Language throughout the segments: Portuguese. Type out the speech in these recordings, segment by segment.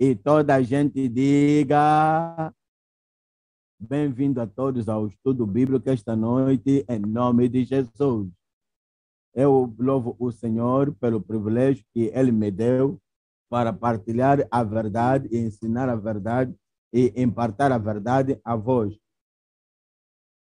E toda a gente diga: bem-vindo a todos ao estudo bíblico esta noite, em nome de Jesus. Eu louvo o Senhor pelo privilégio que Ele me deu para partilhar a verdade e ensinar a verdade e impartar a verdade a vós.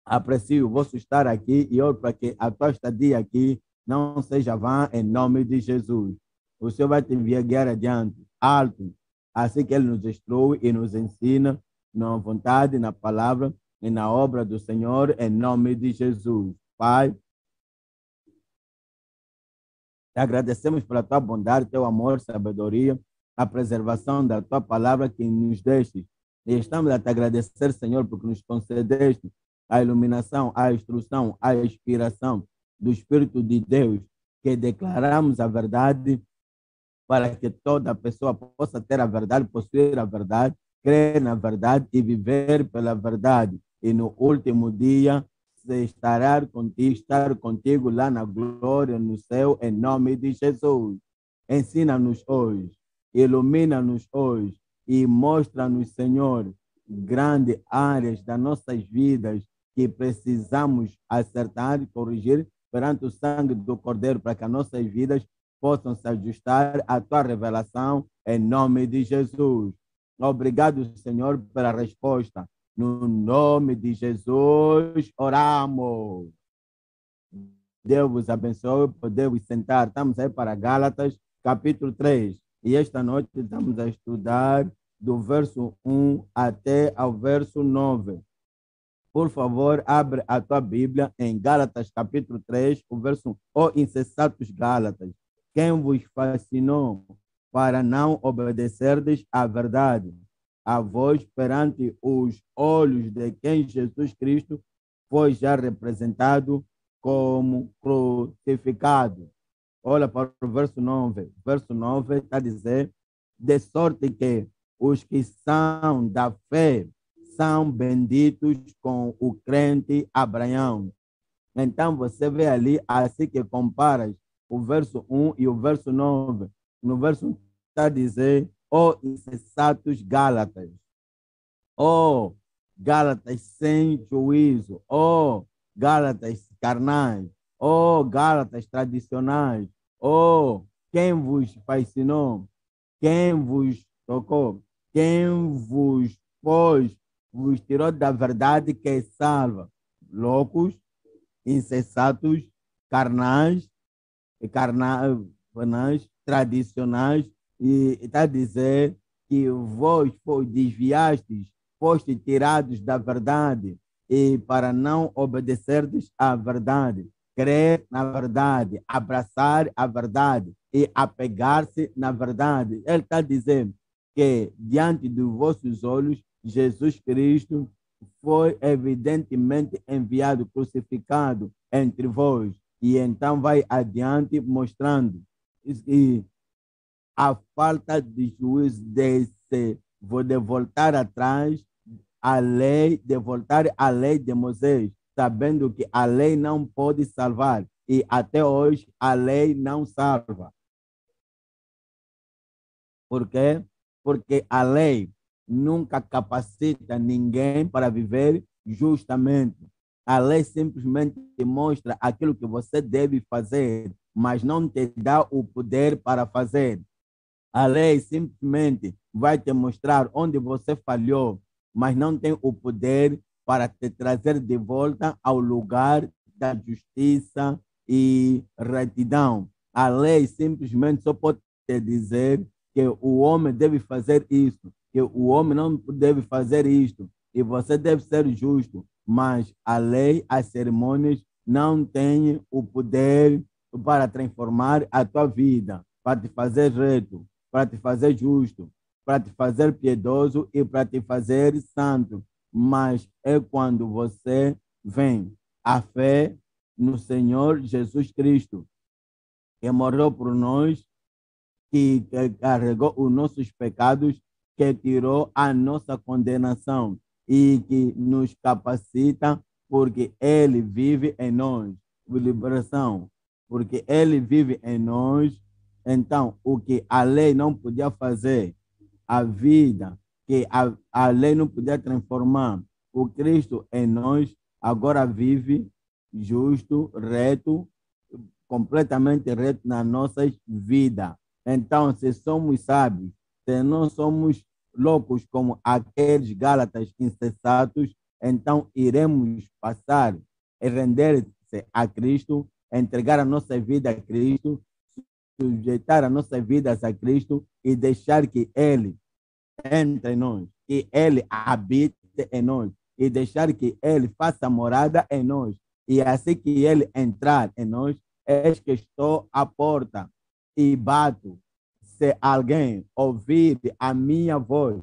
Aprecio o vosso estar aqui e oro para que a tua estadia aqui não seja vã, em nome de Jesus. O Senhor vai te enviar adiante, alto, assim que Ele nos instrui e nos ensina na vontade, na palavra e na obra do Senhor, em nome de Jesus. Pai, te agradecemos pela tua bondade, teu amor, sabedoria, a preservação da tua palavra que nos deste. E estamos a te agradecer, Senhor, porque nos concedeste a iluminação, a instrução, a inspiração do Espírito de Deus, que declaramos a verdade para que toda pessoa possa ter a verdade, possuir a verdade, crer na verdade e viver pela verdade. E no último dia, estar contigo lá na glória, no céu, em nome de Jesus. Ensina-nos hoje, ilumina-nos hoje e mostra-nos, Senhor, grandes áreas das nossas vidas que precisamos acertar e corrigir perante o sangue do Cordeiro, para que as nossas vidas possam se ajustar à tua revelação, em nome de Jesus. Obrigado, Senhor, pela resposta. No nome de Jesus, oramos. Deus vos abençoe, podemos sentar. Estamos aí para Gálatas, capítulo 3. E esta noite estamos a estudar do verso 1 até ao verso 9. Por favor, abre a tua Bíblia em Gálatas, capítulo 3, o verso 1. Ó insensatos Gálatas, quem vos fascinou para não obedecerdes à verdade? A vós, perante os olhos de quem Jesus Cristo foi já representado como crucificado. Olha para o verso 9. Verso 9 está a dizer: de sorte que os que são da fé são benditos com o crente Abraão. Então você vê ali, assim que comparas o verso 1 e o verso 9. No verso 1 está a dizer: ó insensatos Gálatas, ó Gálatas sem juízo, ó Gálatas carnais, ó Gálatas tradicionais, ó quem vos fascinou, quem vos tocou, quem vos pôs, vos tirou da verdade que salva. Loucos, insensatos, carnais, tradicionais, e está a dizer que vós desviastes, foste tirados da verdade, e para não obedecerdes à verdade, crer na verdade, abraçar a verdade e apegar-se na verdade. Ele está dizendo que diante dos vossos olhos, Jesus Cristo foi evidentemente enviado, crucificado entre vós. E então vai adiante mostrando e a falta de juízo de voltar atrás a lei, de voltar à lei de Moisés, sabendo que a lei não pode salvar. E até hoje a lei não salva. Por quê? Porque a lei nunca capacita ninguém para viver justamente. A lei simplesmente te mostra aquilo que você deve fazer, mas não te dá o poder para fazer. A lei simplesmente vai te mostrar onde você falhou, mas não tem o poder para te trazer de volta ao lugar da justiça e retidão. A lei simplesmente só pode te dizer que o homem deve fazer isso, que o homem não deve fazer isto, e você deve ser justo, mas a lei, as cerimônias não têm o poder para transformar a tua vida, para te fazer reto, para te fazer justo, para te fazer piedoso e para te fazer santo. Mas é quando você vem a fé no Senhor Jesus Cristo, que morreu por nós, que carregou os nossos pecados, que tirou a nossa condenação e que nos capacita, porque Ele vive em nós. Liberação, porque Ele vive em nós. Então, o que a lei não podia fazer, a vida que a lei não podia transformar. O Cristo em nós agora vive justo, reto, completamente reto nas nossas vidas. Então, se somos sábios, se não somos loucos como aqueles Gálatas insensatos, então iremos passar e render-se a Cristo, entregar a nossa vida a Cristo, sujeitar a nossa vida a Cristo e deixar que Ele entre em nós, que Ele habite em nós e deixar que Ele faça morada em nós. E assim que Ele entrar em nós, eis que estou à porta e bato. Se alguém ouvir a minha voz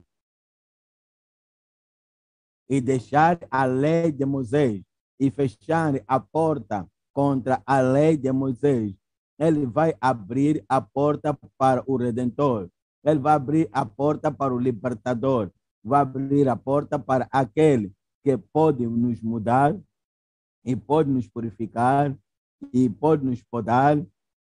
e deixar a lei de Moisés e fechar a porta contra a lei de Moisés, ele vai abrir a porta para o Redentor. Ele vai abrir a porta para o Libertador. Vai abrir a porta para aquele que pode nos mudar e pode nos purificar e pode nos podar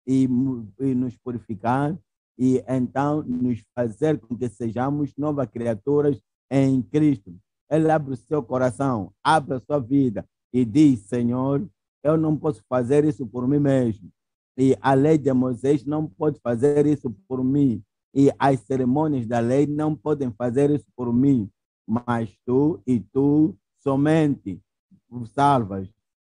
e nos purificar e então nos fazer com que sejamos novas criaturas em Cristo. Ele abre o seu coração, abre a sua vida e diz: Senhor, eu não posso fazer isso por mim mesmo. E a lei de Moisés não pode fazer isso por mim. E as cerimônias da lei não podem fazer isso por mim. Mas tu e tu somente o salvas.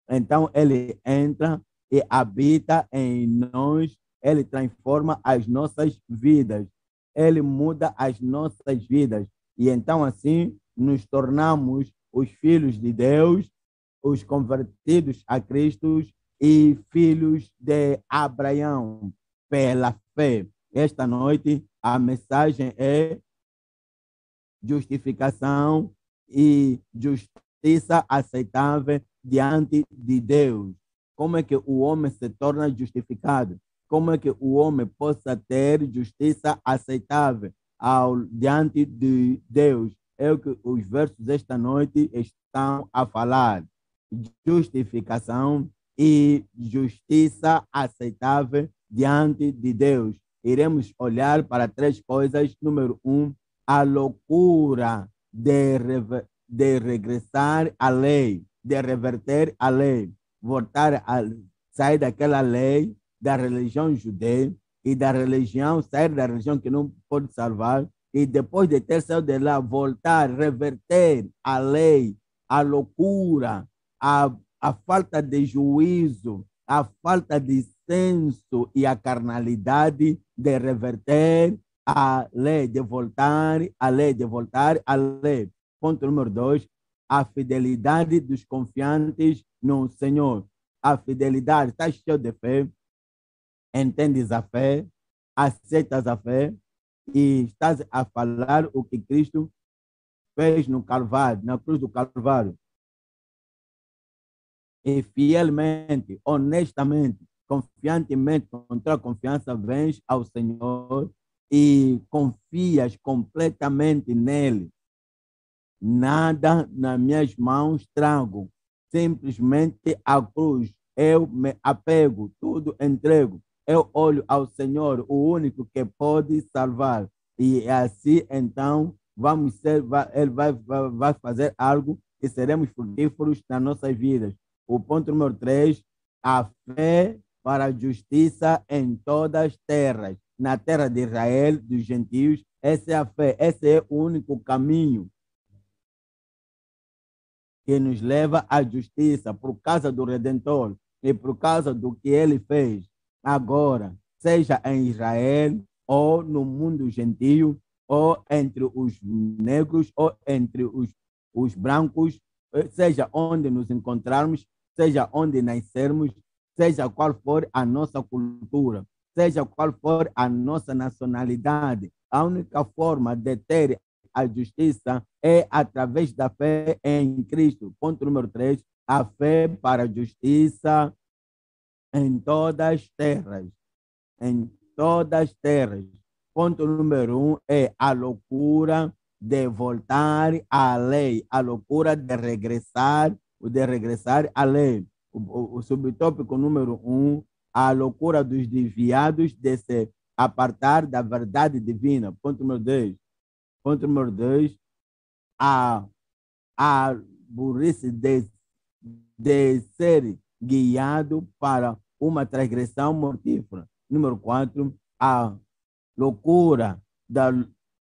Então ele entra e habita em nós, ele transforma as nossas vidas, ele muda as nossas vidas. E então assim nos tornamos os filhos de Deus, os convertidos a Cristo e filhos de Abraão pela fé. Esta noite a mensagem é justificação e justiça aceitável diante de Deus. Como é que o homem se torna justificado? Como é que o homem possa ter justiça aceitável diante de Deus? É o que os versos desta noite estão a falar. Justificação e justiça aceitável diante de Deus. Iremos olhar para três coisas. Número um, a loucura de regressar à lei, de reverter a lei, voltar a sair daquela lei da religião judia e da religião, sair da religião que não pode salvar, e depois de ter saído de lá, voltar, reverter a lei, a loucura, a falta de juízo, a falta de senso e a carnalidade de reverter a lei, de voltar, a lei, de voltar, a lei. Ponto número 2, a fidelidade dos confiantes no Senhor. A fidelidade, está cheio de fé, entendes a fé, aceitas a fé e estás a falar o que Cristo fez no Calvário, na cruz do Calvário. E fielmente, honestamente, confiantemente, com tua confiança, vens ao Senhor e confias completamente nele. Nada nas minhas mãos trago, simplesmente a cruz. Eu me apego, tudo entrego. Eu olho ao Senhor, o único que pode salvar. E assim, então, vamos ser, ele vai fazer algo e seremos frutíferos nas nossas vidas. O ponto número 3, a fé para a justiça em todas as terras. Na terra de Israel, dos gentios, essa é a fé, esse é o único caminho que nos leva à justiça por causa do Redentor e por causa do que ele fez agora, seja em Israel ou no mundo gentio, ou entre os negros ou entre os brancos, seja onde nos encontrarmos, seja onde nascermos, seja qual for a nossa cultura, seja qual for a nossa nacionalidade, a única forma de ter a justiça é através da fé em Cristo. Ponto número 3, a fé para a justiça em todas as terras. Em todas as terras. Ponto número 1 é a loucura de voltar à lei, a loucura de regressar à lei. O subtópico número 1, a loucura dos desviados de se apartar da verdade divina. Ponto número 2, Ponto número 2, a burrice de ser guiado para uma transgressão mortífera. Número 4, a loucura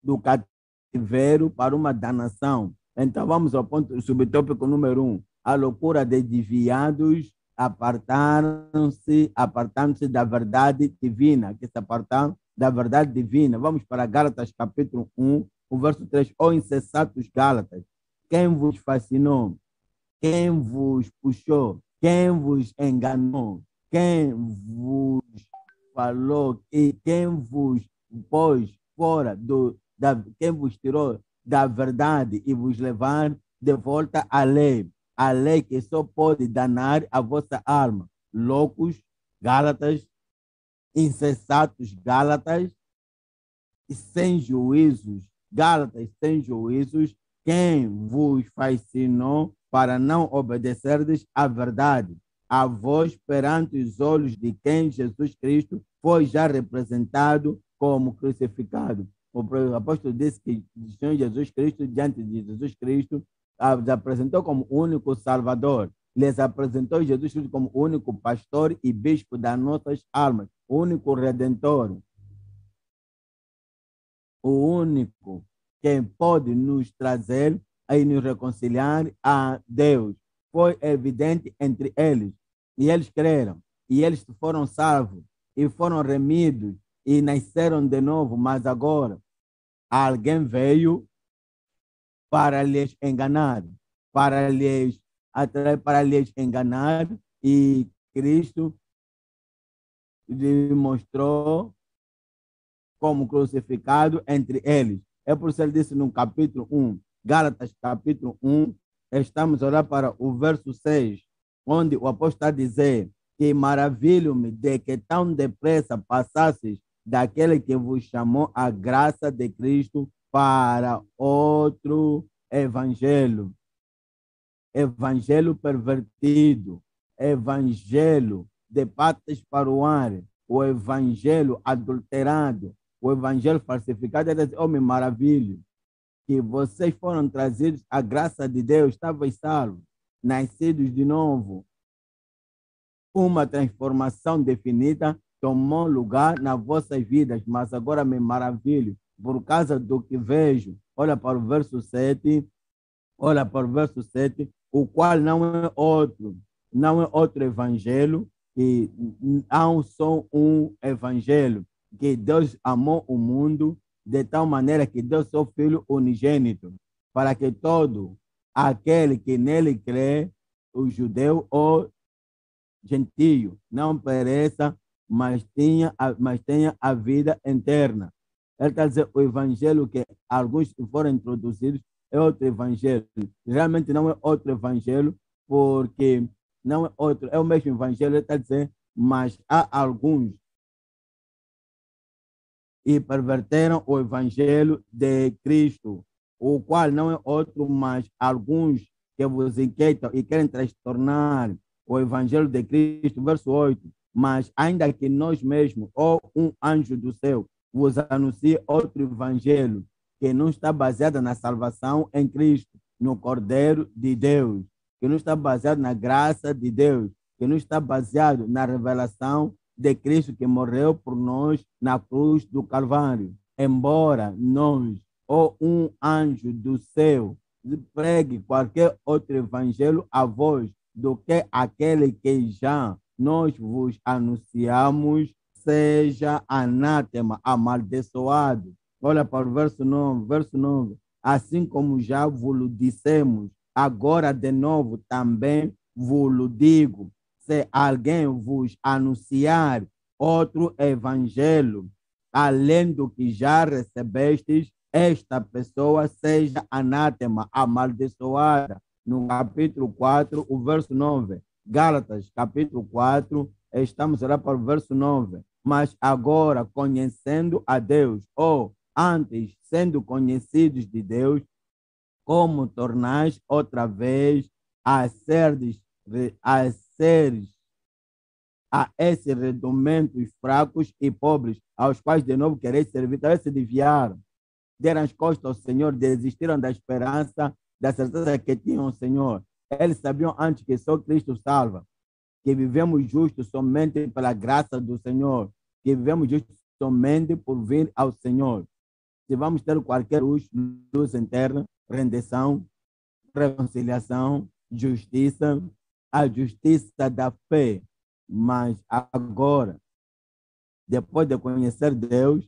do cativeiro para uma danação. Então, vamos ao ponto subtópico número 1. A loucura de desviados apartando-se da verdade divina, que se apartaram da verdade divina. Vamos para Gálatas capítulo 1, o verso 3. Ó insensatos Gálatas, quem vos fascinou? Quem vos puxou? Quem vos enganou? Quem vos falou e quem vos pôs fora quem vos tirou da verdade e vos levar de volta à lei? A lei que só pode danar a vossa alma. Loucos, Gálatas, insensatos, Gálatas, e sem juízos, Gálatas, sem juízos, quem vos fascinou para não obedecerdes à verdade, a vós perante os olhos de quem Jesus Cristo foi já representado como crucificado. O apóstolo disse que o Senhor Jesus Cristo, diante de Jesus Cristo, os apresentou como único Salvador. Les apresentou Jesus Cristo como único pastor e bispo das nossas almas, único Redentor, o único que pode nos trazer e nos reconciliar a Deus. Foi evidente entre eles, e eles creram, e eles foram salvos, e foram remidos, e nasceram de novo, mas agora alguém veio para lhes enganar, para lhes enganar, e Cristo lhe mostrou como crucificado entre eles. É por isso que ele disse no capítulo 1, Gálatas capítulo 1, estamos a olhar para o verso 6, onde o apóstolo está a dizer que maravilho-me de que tão depressa passasses daquele que vos chamou a graça de Cristo para outro evangelho. Evangelho pervertido, evangelho de patas para o ar, o evangelho adulterado, o evangelho falsificado. Ele diz, homem maravilha, que vocês foram trazidos à graça de Deus, estavam salvos, nascidos de novo. Uma transformação definida tomou lugar nas vossas vidas, mas agora me maravilho por causa do que vejo. Olha para o verso 7, olha para o verso 7, o qual não é outro evangelho, que há só um evangelho, que Deus amou o mundo de tal maneira que deu seu Filho unigênito, para que todo aquele que nele crê, o judeu ou gentio, não pereça, mas tenha a vida eterna. Ele está dizendo o evangelho que alguns foram introduzidos é outro evangelho. Realmente não é outro evangelho, porque não é outro, é o mesmo evangelho, ele está dizendo, mas há alguns e perverteram o evangelho de Cristo, o qual não é outro, mas alguns que vos inquietam e querem transtornar o evangelho de Cristo. Verso 8, mas ainda que nós mesmos, ou um anjo do céu, vos anuncie outro evangelho, que não está baseado na salvação em Cristo, no Cordeiro de Deus, que não está baseado na graça de Deus, que não está baseado na revelação de Cristo que morreu por nós na cruz do Calvário. Embora nós ou um anjo do céu pregue qualquer outro evangelho a vós do que aquele que já nós vos anunciamos, seja anátema, amaldiçoado. Olha para o verso 9, verso 9. Assim como já vos dissemos, agora de novo também vos digo, se alguém vos anunciar outro evangelho, além do que já recebestes, esta pessoa seja anátema, amaldiçoada. No capítulo 4, o verso 9. Gálatas, capítulo 4, estamos lá para o verso 9. Mas agora, conhecendo a Deus, ou antes, sendo conhecidos de Deus, como tornais outra vez a seres a esses redumentos fracos e pobres, aos quais de novo quereis servir, talvez se desviaram. deram as costas ao Senhor, desistiram da esperança, da certeza que tinham o Senhor. Eles sabiam antes que só Cristo salva, que vivemos justos somente pela graça do Senhor, que vivemos justos somente por vir ao Senhor. Se vamos ter qualquer luz interna, rendição, reconciliação, justiça, a justiça da fé. Mas agora, depois de conhecer Deus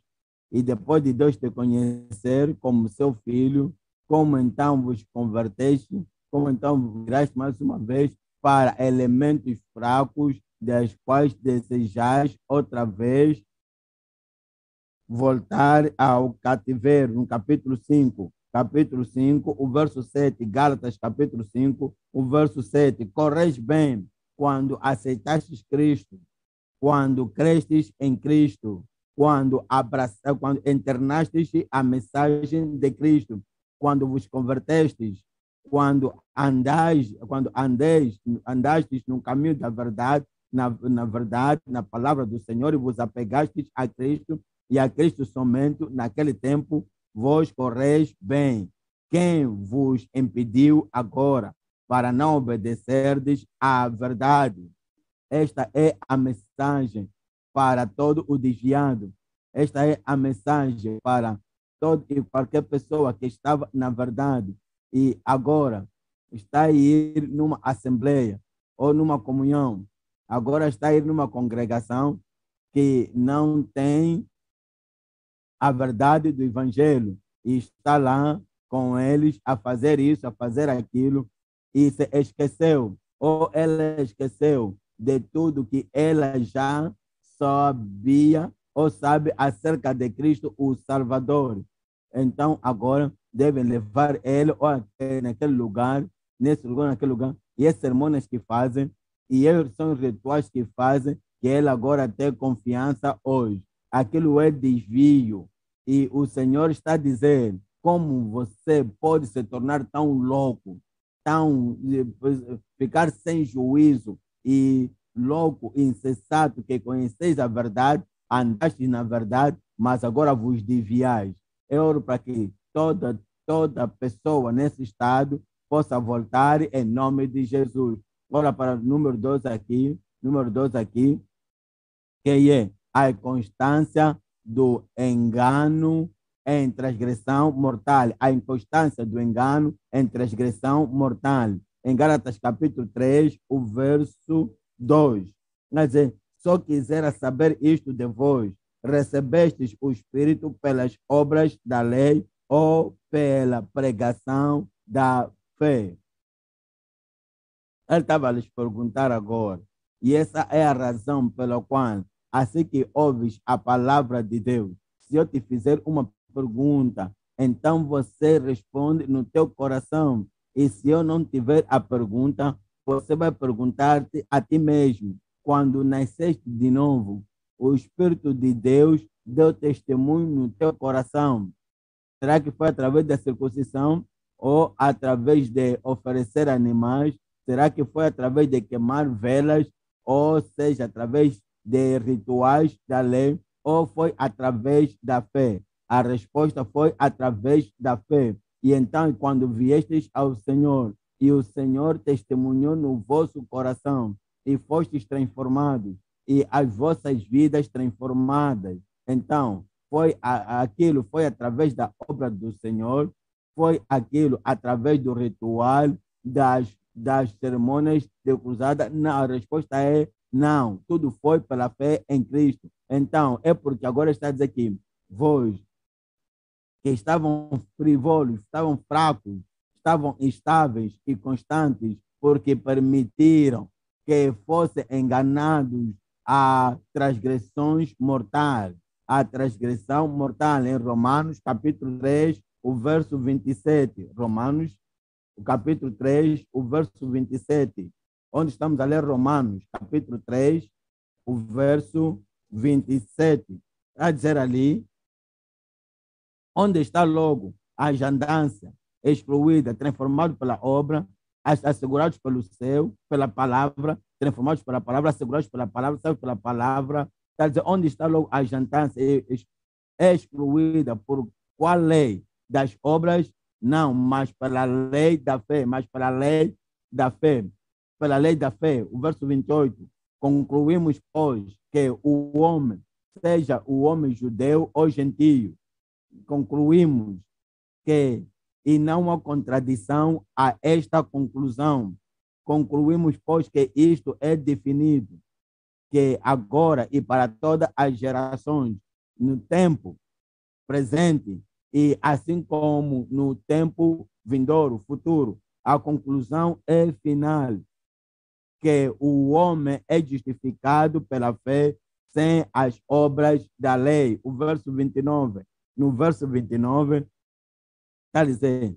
e depois de Deus te conhecer como seu filho, como então vos converteste, como então viraste mais uma vez para elementos fracos, das quais desejais outra vez voltar ao cativeiro, no capítulo 5, o verso 7, Gálatas capítulo 5, o verso 7, correis bem quando aceitastes Cristo, quando crestes em Cristo, quando internastes a mensagem de Cristo, quando vos convertestes, quando andastes no caminho da verdade, na verdade, na palavra do Senhor, e vos apegastes a Cristo, e a Cristo somente, naquele tempo, vós correis bem. Quem vos impediu agora para não obedecerdes à verdade? Esta é a mensagem para todo o desviado. Esta é a mensagem para toda e qualquer pessoa que estava na verdade e agora está a ir numa assembleia ou numa comunhão, agora está a ir numa congregação que não tem a verdade do evangelho e está lá com eles a fazer isso, a fazer aquilo e se esqueceu, ou ela esqueceu de tudo que ela já sabia ou sabe acerca de Cristo, o Salvador. Então, agora devem levar ele ou naquele lugar, nesse lugar, naquele lugar, e as sermões que fazem, e são os rituais que fazem, que ele agora tem confiança hoje. Aquilo é desvio. E o Senhor está a dizer, como você pode se tornar tão louco, ficar sem juízo e louco, insensato, que conheceis a verdade, andastes na verdade, mas agora vos desviais. Eu oro para que toda pessoa nesse estado possa voltar em nome de Jesus. Ora para o número 2 aqui, que é a constância do engano em transgressão mortal. A inconstância do engano em transgressão mortal. Em Gálatas capítulo 3, o verso 2. Quer dizer, só quisera saber isto de vós. Recebestes o Espírito pelas obras da lei ou pela pregação da fé? Ele estava a lhes perguntar agora. E essa é a razão pela qual, assim que ouves a palavra de Deus, se eu te fizer uma pergunta, então você responde no teu coração. E se eu não tiver a pergunta, você vai perguntar-te a ti mesmo. Quando nasceste de novo, o Espírito de Deus deu testemunho no teu coração. Será que foi através da circuncisão ou através de oferecer animais? Será que foi através de queimar velas? Ou seja, através de rituais da lei? Ou foi através da fé? A resposta foi através da fé. E então, quando viestes ao Senhor, e o Senhor testemunhou no vosso coração, e fostes transformados, e as vossas vidas transformadas. Então, aquilo foi através da obra do Senhor, foi aquilo através do ritual, das cerimônias de cruzada? Não, a resposta é não. Tudo foi pela fé em Cristo. Então, é porque agora está a dizer que vós, que estavam frivolos, estavam fracos, estavam instáveis e constantes, porque permitiram que fossem enganados a transgressões mortais. A transgressão mortal em Romanos, capítulo 3, o verso 27. Romanos, o capítulo 3, o verso 27. Onde estamos a ler Romanos, capítulo 3, o verso 27. Está a dizer ali, onde está logo a jandância excluída, transformado pela obra, assegurados pelo céu, pela palavra, transformados pela palavra, assegurados pela palavra, salvos pela palavra. Está a dizer, onde está logo a jandância excluída Qual lei? Das obras? Não, mas pela lei da fé, da fé, pela lei da fé. O verso 28. Concluímos, pois, que o homem, seja o homem judeu ou gentio, concluímos que, e não há contradição a esta conclusão. Concluímos, pois, que isto é definido, que agora e para todas as gerações, no tempo presente e assim como no tempo vindouro, futuro, a conclusão é final, que o homem é justificado pela fé sem as obras da lei. O verso 29, no verso 29, está dizendo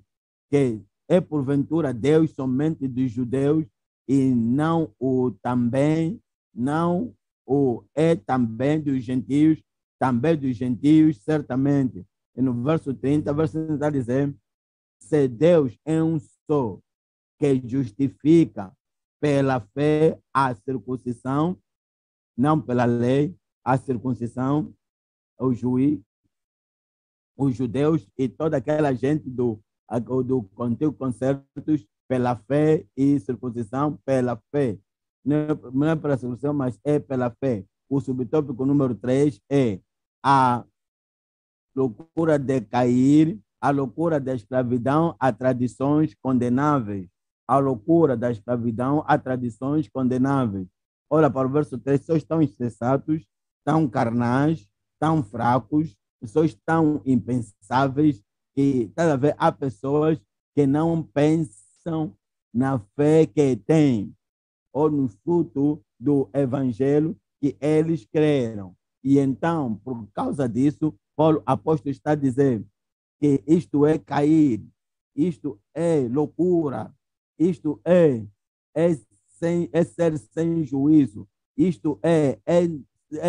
que é porventura Deus somente dos judeus e não o também, não o é também dos gentios, também dos gentios, certamente. E no verso 30, o verso 30 está dizendo, se Deus é um só, que justifica pela fé a circuncisão, não pela lei, a circuncisão, o juiz, os judeus e toda aquela gente do Antigo Concertos pela fé e circuncisão pela fé. Não é pela circuncisão, mas é pela fé. O subtópico número 3 é a loucura de cair, a loucura da escravidão a tradições condenáveis. A loucura da escravidão a tradições condenáveis. Olha para o verso 3, só estão insensatos, tão carnais, tão fracos, pessoas tão impensáveis que, tá a ver, há pessoas que não pensam na fé que têm ou no fruto do evangelho que eles creram. E então, por causa disso, Paulo apóstolo está dizendo que isto é cair, isto é loucura, isto é ser sem juízo, isto é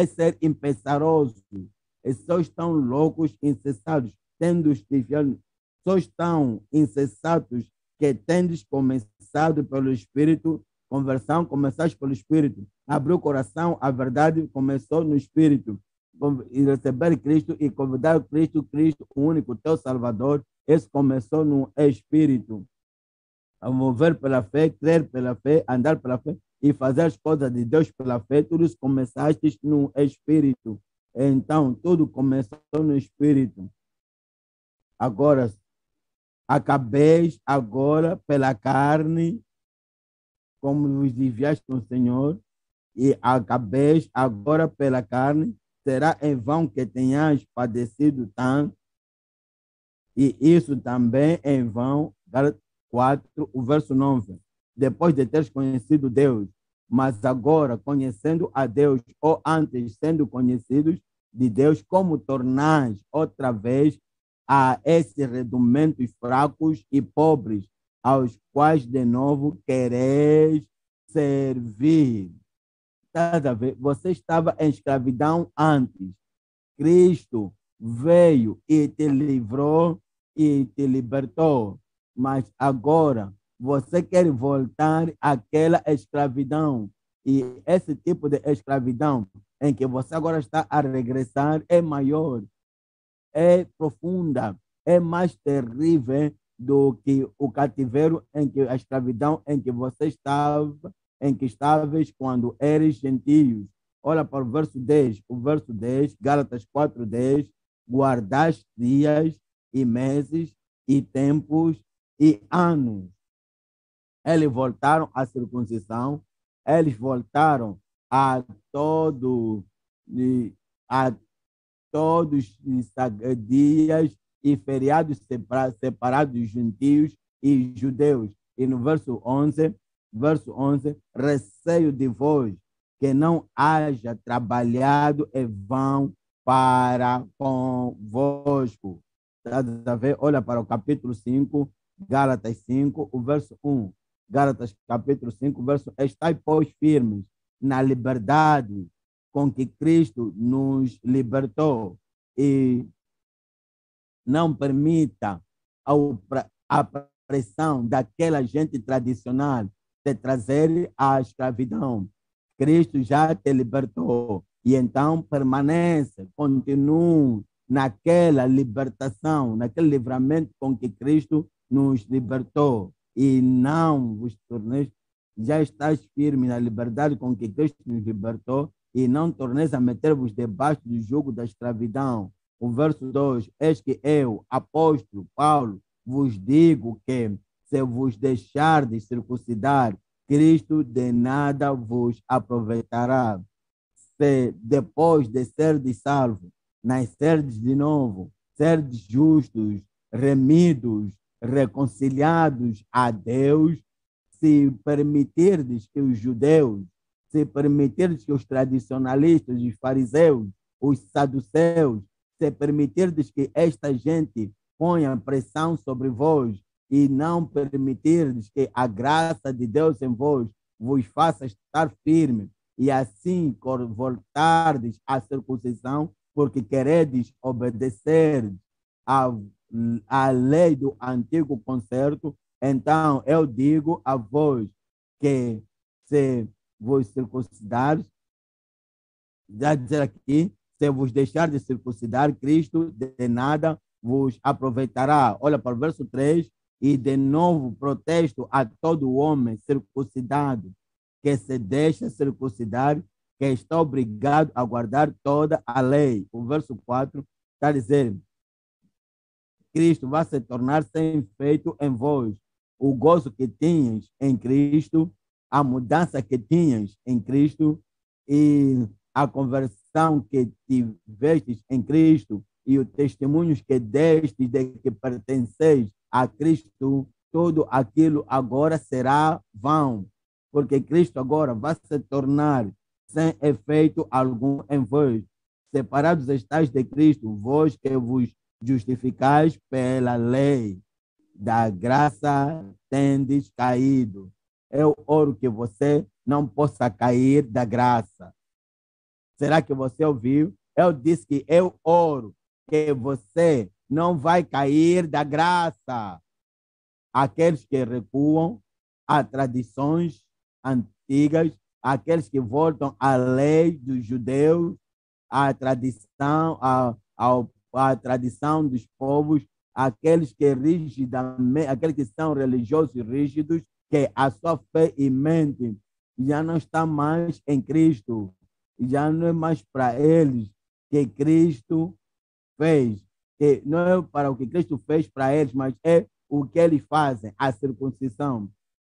ser impensaroso. E só estão loucos, insensatos, tendo só estão insensatos que tendes começado pelo Espírito, conversão começaste pelo Espírito, abriu o coração, a verdade começou no Espírito, e receber Cristo e convidar Cristo, o único teu Salvador, esse começou no Espírito. A mover pela fé, crer pela fé, andar pela fé e fazer as coisas de Deus pela fé, tudo isso começaste no Espírito. Então, tudo começou no Espírito. Agora, acabeis agora pela carne, como vos desviaste com o Senhor, e acabeis agora pela carne, será em vão que tenhas padecido tanto, e isso também é em vão. 4, o verso 9. Depois de teres conhecido Deus, mas agora conhecendo a Deus, ou antes sendo conhecidos de Deus, como tornais outra vez a esses redumentos fracos e pobres, aos quais de novo quereis servir. Você estava em escravidão antes. Cristo veio e te livrou e te libertou. Mas agora você quer voltar àquela escravidão. E esse tipo de escravidão em que você agora está a regressar é maior, é profunda, é mais terrível do que o cativeiro em que a escravidão em que você estava, em que estavas quando eres gentios. Olha para o verso 10, Gálatas 4:10, guardaste dias e meses e tempos e anos. Eles voltaram à circuncisão, eles voltaram a todos os dias e feriados separados de gentios e judeus. E no verso 11, receio de vós que não haja trabalhado em vão para convosco. Está a ver? Olha para o capítulo 5, Gálatas 5, o verso 1. Gálatas capítulo 5, verso 1. Estai, pois, firmes na liberdade com que Cristo nos libertou e não permita a pressão daquela gente tradicional de trazer a escravidão. Cristo já te libertou e então permanece, continue naquela libertação, naquele livramento com que Cristo nos libertou. E não vos torneis, já estás firme na liberdade com que Cristo nos libertou, e não torneis a meter-vos debaixo do jugo da escravidão. O verso 2, eis que eu, apóstolo Paulo, vos digo que, se vos deixardes circuncidar, Cristo de nada vos aproveitará. Se depois de serdes salvos, nascerdes de novo, serdes justos, remidos, reconciliados a Deus, se permitirdes que os judeus, se permitirdes que os tradicionalistas, os fariseus, os saduceus, se permitirdes que esta gente ponha pressão sobre vós e não permitirdes que a graça de Deus em vós vos faça estar firme e assim voltardes à circuncisão, porque queredes obedecer a lei do antigo concerto, então eu digo a vós que se vos circuncidares, já dizer aqui, se vos deixar de circuncidar, Cristo de nada vos aproveitará. Olha para o verso 3, e de novo protesto a todo homem circuncidado que se deixa circuncidar, que está obrigado a guardar toda a lei. O verso 4 está a dizer, Cristo vai se tornar sem efeito em vós. O gozo que tinhas em Cristo, a mudança que tinhas em Cristo e a conversão que tivestes em Cristo e os testemunhos que deste de que pertenceis a Cristo, tudo aquilo agora será vão, porque Cristo agora vai se tornar sem efeito algum em vós. Separados estáis de Cristo, vós que vos justificais pela lei, da graça tendes caído. Eu oro que você não possa cair da graça. Será que você ouviu? Eu disse que eu oro que você não vai cair da graça. Aqueles que recuam a tradições antigas, aqueles que voltam à lei dos judeus, à tradição, à tradição dos povos, aqueles que rigidamente, aqueles que são religiosos e rígidos, que a sua fé e mente já não está mais em Cristo, já não é mais para eles que Cristo fez, que não é para o que Cristo fez para eles, mas é o que eles fazem, a circuncisão,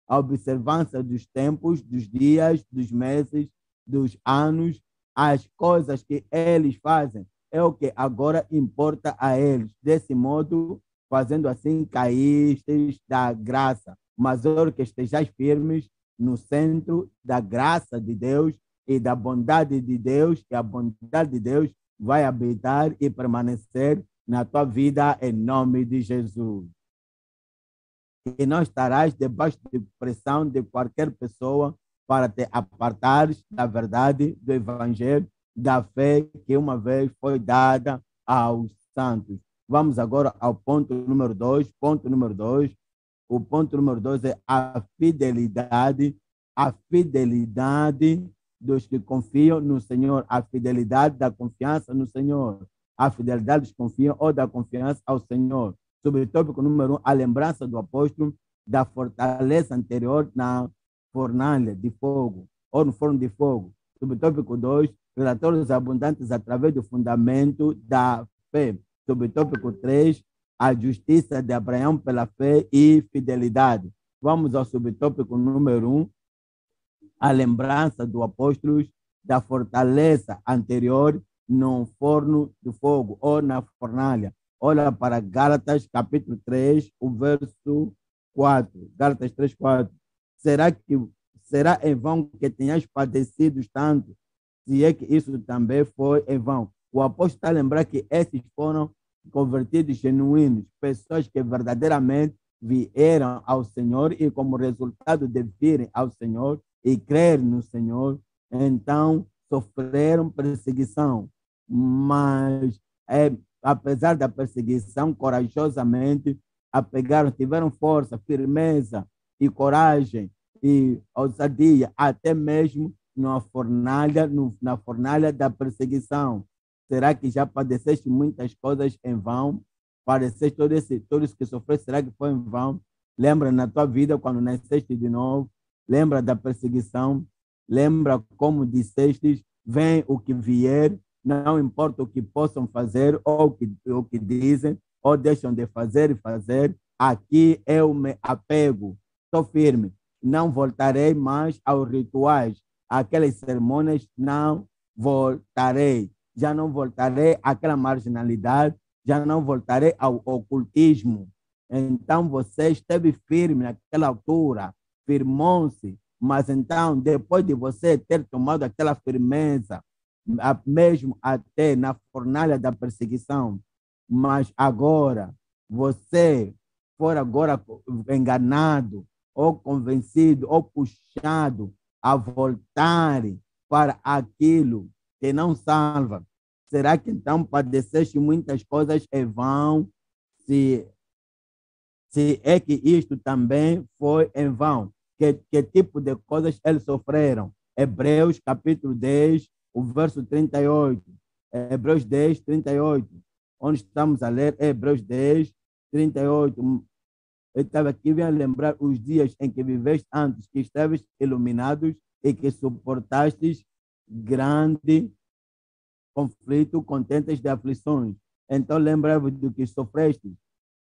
a observância dos tempos, dos dias, dos meses, dos anos, as coisas que eles fazem, é o que agora importa a eles. Desse modo, fazendo assim, caístes da graça, mas oro que estejais firmes no centro da graça de Deus e da bondade de Deus, e a bondade de Deus vai habitar e permanecer na tua vida em nome de Jesus. E não estarás debaixo de pressão de qualquer pessoa para te apartares da verdade do evangelho, da fé que uma vez foi dada aos santos. Vamos agora ao ponto número 2. Ponto número 2. O ponto número 2 é a fidelidade dos que confiam no Senhor, a fidelidade da confiança no Senhor, a fidelidade dos que confiam ou da confiança ao Senhor. Sobre o tópico número 1, a lembrança do apóstolo da fortaleza anterior na fornalha de fogo, ou no forno de fogo. Sobre o tópico 2, relatórios abundantes através do fundamento da fé. Sobre o tópico 3, a justiça de Abraão pela fé e fidelidade. Vamos ao subtópico número 1, a lembrança do apóstolo da fortaleza anterior no forno de fogo ou na fornalha. Olha para Gálatas capítulo 3, o verso 4. Gálatas 3, 4. Será em vão que tenhas padecido tanto, se é que isso também foi em vão? O apóstolo está a lembrar que esses foram convertidos genuínos, pessoas que verdadeiramente vieram ao Senhor e como resultado de virem ao Senhor e crer no Senhor, então sofreram perseguição, mas apesar da perseguição, corajosamente tiveram força, firmeza e coragem e ousadia, até mesmo na fornalha da perseguição. Será que já padeceste muitas coisas em vão? Padeceste tudo isso que sofreste, será que foi em vão? Lembra na tua vida quando nasceste de novo? Lembra da perseguição? Lembra como dissestes, vem o que vier, não importa o que possam fazer ou o que dizem, ou deixam de fazer e fazer, aqui eu me apego, estou firme, não voltarei mais aos rituais, aquelas cerimônias não voltarei, já não voltarei àquela marginalidade, já não voltarei ao ocultismo. Então você esteve firme naquela altura, firmou-se, mas então, depois de você ter tomado aquela firmeza, mesmo até na fornalha da perseguição, mas agora você for agora enganado, ou convencido, ou puxado a voltar para aquilo que não salva, será que então padeceste muitas coisas em vão? Se, se é que isto também foi em vão, que tipo de coisas eles sofreram? Hebreus capítulo 10, o verso 38. Hebreus 10, 38. Onde estamos a ler Hebreus 10, 38. Eu estava aqui, venho lembrar os dias em que viveste antes, que estavas iluminados e que suportastes grande conflito, contentes de aflições. Então lembra-vos do que sofreste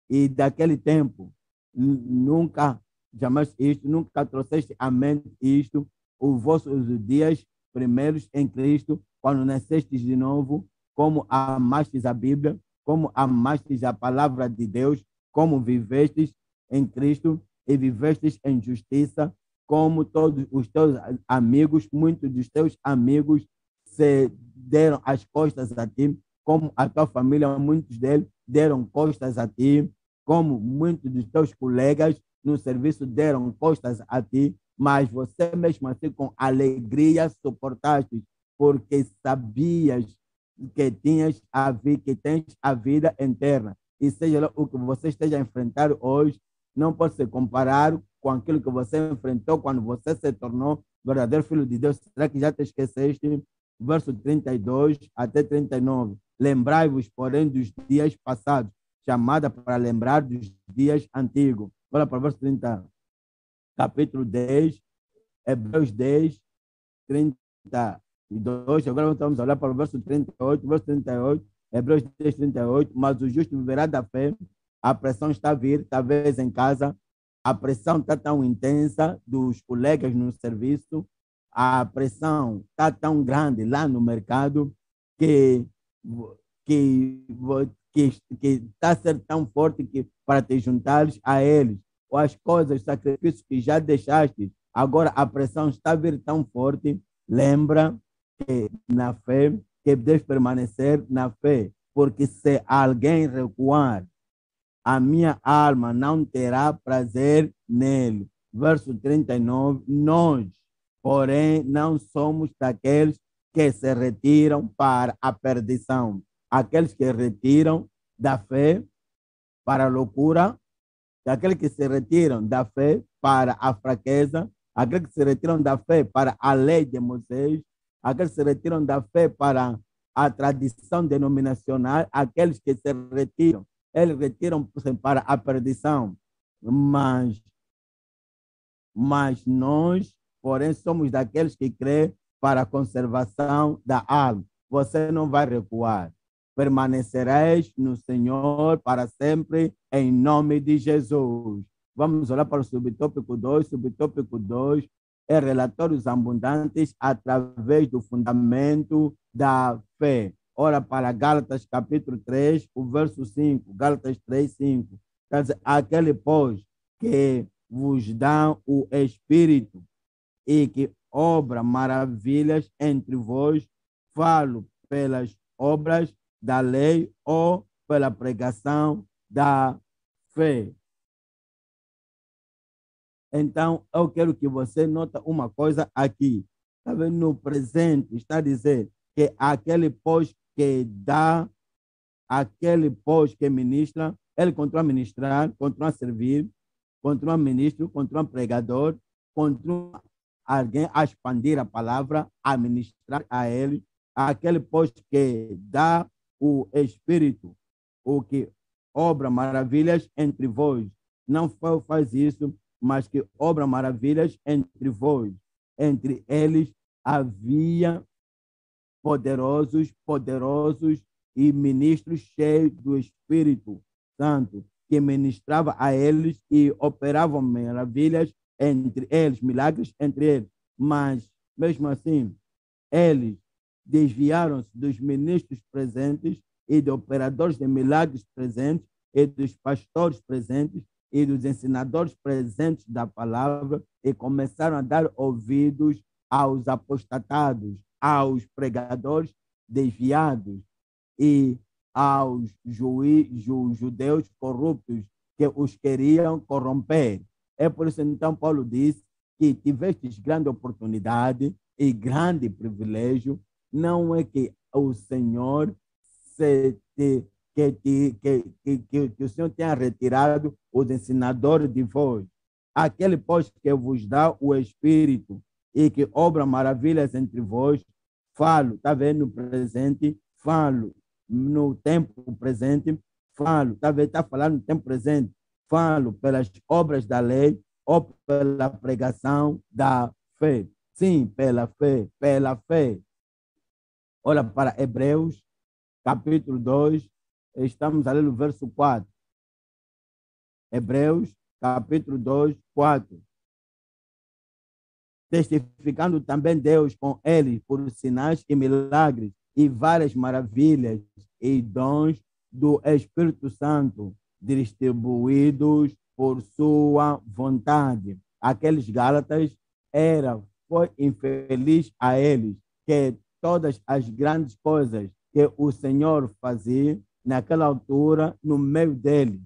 e daquele tempo. Nunca, jamais isto, nunca trouxeste à mente isto, os vossos dias primeiros em Cristo, quando nascestes de novo, como amastes a Bíblia, como amastes a palavra de Deus, como vivestes em Cristo e vivestes em justiça, como todos os teus amigos, muitos dos teus amigos se deram as costas a ti, como a tua família, muitos deles deram costas a ti, como muitos dos teus colegas no serviço deram costas a ti, mas você mesmo assim com alegria suportaste, porque sabias que tinhas que tens a vida eterna. E seja lá o que você esteja a enfrentar hoje, não pode se comparar com aquilo que você enfrentou quando você se tornou verdadeiro filho de Deus. Será que já te esqueceste? Verso 32 até 39. Lembrai-vos, porém, dos dias passados, chamada para lembrar dos dias antigos. Olha para o verso 30. Capítulo 10, Hebreus 10, 32. Agora vamos olhar para o verso 38. Verso 38, Hebreus 10, 38. Mas o justo viverá da fé. A pressão está a vir, talvez em casa. A pressão está tão intensa dos colegas no serviço. A pressão está tão grande lá no mercado que que que está a ser tão forte que para te juntares a eles, ou as coisas, sacrifícios que já deixaste, agora a pressão está a vir tão forte. Lembra que na fé, que deves permanecer na fé, porque se alguém recuar, a minha alma não terá prazer nele. Verso 39, nós, porém, não somos daqueles que se retiram para a perdição, aqueles que retiram da fé para a loucura, daqueles que se retiram da fé para a fraqueza, aqueles que se retiram da fé para a lei de Moisés, aqueles que se retiram da fé para a tradição denominacional, aqueles que se retiram, eles retiram para a perdição, mas nós, porém, somos daqueles que crê para a conservação da alma. Você não vai recuar. Permanecerás no Senhor para sempre, em nome de Jesus. Vamos olhar para o subtópico 2. Subtópico 2 é relatórios abundantes através do fundamento da fé. Ora para Gálatas capítulo 3, o verso 5. Gálatas 3, 5. Aquele, pois, que vos dá o Espírito e que obra maravilhas entre vós, falo pelas obras da lei ou pela pregação da fé. Então, eu quero que você note uma coisa aqui. Está vendo? No presente, está a dizer que aquele pois que dá, aquele pois que ministra, ele continua a ministrar, continua a servir, continua ministro, continua pregador, continua alguém a expandir a palavra, a ministrar a ele, aquele, pois, que dá o Espírito, o que obra maravilhas entre vós. Não faz isso, mas que obra maravilhas entre vós. Entre eles havia poderosos e ministros cheios do Espírito Santo, que ministrava a eles e operavam maravilhas entre eles, milagres entre eles. Mas, mesmo assim, eles desviaram-se dos ministros presentes e de operadores de milagres presentes e dos pastores presentes e dos ensinadores presentes da palavra e começaram a dar ouvidos aos apostatados, aos pregadores desviados e aos judeus corruptos que os queriam corromper. É por isso, então, Paulo diz que tivestes grande oportunidade e grande privilégio. Não é que o Senhor que o Senhor tenha retirado os ensinadores de vós. Aquele, pois, que vos dá o Espírito e que obra maravilhas entre vós, falo, está vendo no presente, falo no tempo presente, falo, está vendo, está falando no tempo presente, falo pelas obras da lei ou pela pregação da fé. Sim, pela fé, pela fé. Olha para Hebreus, capítulo 2, estamos ali no verso 4. Hebreus, capítulo 2, 4. Testificando também Deus com eles por sinais e milagres e várias maravilhas e dons do Espírito Santo distribuídos por sua vontade. Aqueles Gálatas foi infeliz a eles que todas as grandes coisas que o Senhor fazia naquela altura no meio deles,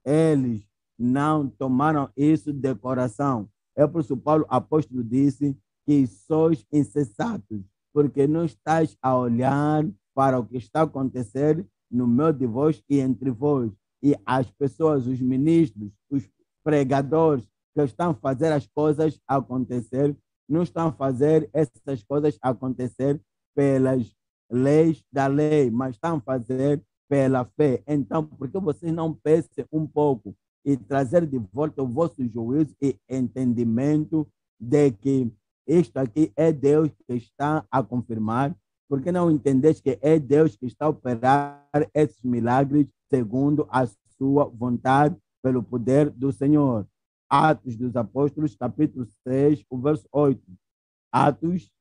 eles não tomaram isso de coração. É por isso que Paulo, apóstolo, disse que sois insensatos, porque não estáis a olhar para o que está acontecendo no meio de vós e entre vós. E as pessoas, os ministros, os pregadores que estão a fazer as coisas acontecer, não estão a fazer essas coisas acontecer pelas leis da lei, mas estão a fazer pela fé. Então, por que vocês não pensam um pouco e trazer de volta o vosso juízo e entendimento de que isto aqui é Deus que está a confirmar? Por que não entendes que é Deus que está a operar esses milagres segundo a sua vontade, pelo poder do Senhor? Atos dos Apóstolos, capítulo 6, o verso 8. Atos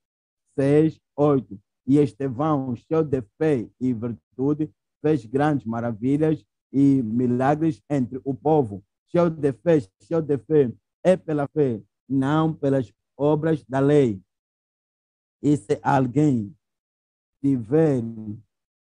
6, 8. E Estevão, cheio de fé e virtude, fez grandes maravilhas e milagres entre o povo. Cheio de fé, é pela fé, não pelas obras da lei. E se alguém tiver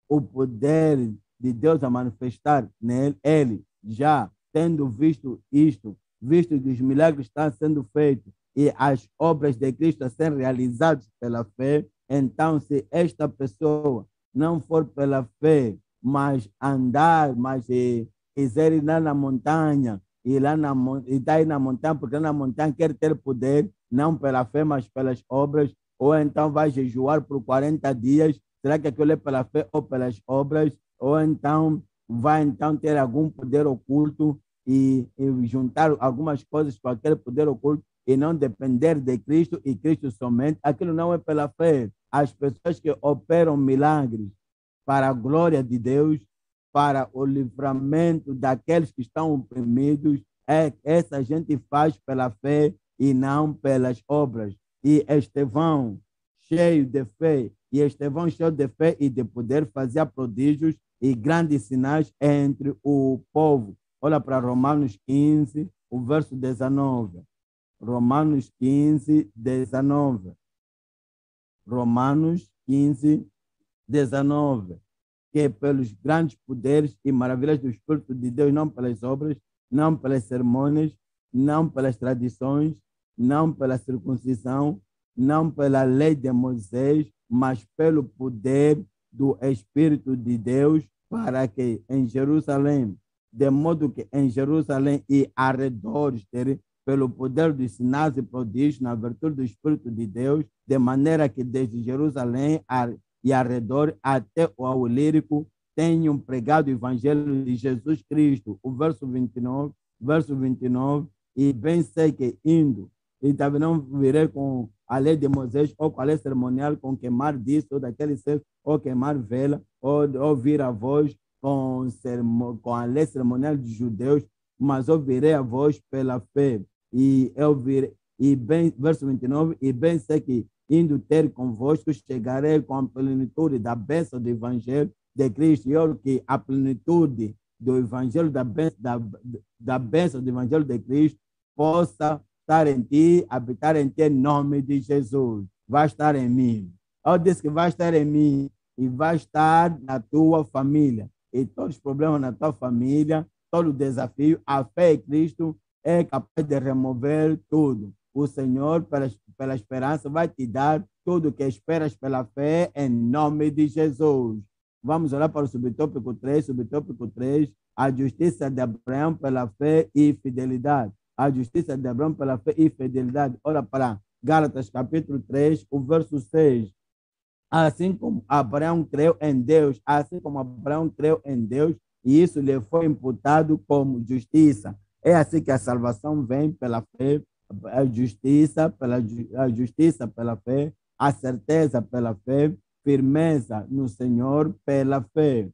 o poder de Deus a manifestar nele, ele já tendo visto isto, visto que os milagres estão sendo feitos e as obras de Cristo a serem realizadas pela fé, então se esta pessoa não for pela fé, mas andar, mas quiser ir lá na montanha, e daí na montanha, porque na montanha quer ter poder, não pela fé, mas pelas obras, ou então vai jejuar por 40 dias, será que aquilo é pela fé ou pelas obras? Ou então vai então ter algum poder oculto e juntar algumas coisas com aquele poder oculto e não depender de Cristo e Cristo somente, aquilo não é pela fé. As pessoas que operam milagres para a glória de Deus, para o livramento daqueles que estão oprimidos, essa gente faz pela fé e não pelas obras. E Estevão, cheio de fé, e de poder, fazia prodígios e grandes sinais entre o povo. Olha para Romanos 15, o verso 19. Romanos 15, 19. Romanos 15, 19. Que pelos grandes poderes e maravilhas do Espírito de Deus, não pelas obras, não pelas sermões, não pelas tradições, não pela circuncisão, não pela lei de Moisés, mas pelo poder do Espírito de Deus, para que em Jerusalém, de modo que em Jerusalém e arredores dele, pelo poder dos sinais e prodígios, na virtude do Espírito de Deus, de maneira que desde Jerusalém e arredor, até ao lírico, tenham pregado o evangelho de Jesus Cristo. O verso 29, e bem sei que indo, e também não virei com a lei de Moisés, ou com a lei cerimonial, com queimar disso, ou daquele ser, ou queimar vela, ou ouvir a voz com a lei cerimonial dos judeus, mas ouvirei a voz pela fé. E eu virei, verso 29, e bem sei que indo ter convosco, chegarei com a plenitude da bênção do evangelho de Cristo, e que a plenitude do evangelho, da bênção do evangelho de Cristo, possa estar em ti, habitar em ti, em nome de Jesus. Vai estar em mim. Eu disse que vai estar em mim e vai estar na tua família. E todos os problemas na tua família, todo desafio, a fé em Cristo é capaz de remover tudo. O Senhor, pela esperança, vai te dar tudo o que esperas pela fé, em nome de Jesus. Vamos olhar para o subtópico 3. Subtópico 3, a justiça de Abraão pela fé e fidelidade. A justiça de Abraão pela fé e fidelidade. Olha para Gálatas capítulo 3, o verso 6. Assim como Abraão creu em Deus, e isso lhe foi imputado como justiça. É assim que a salvação vem pela fé, a justiça pela fé, a certeza pela fé, firmeza no Senhor pela fé.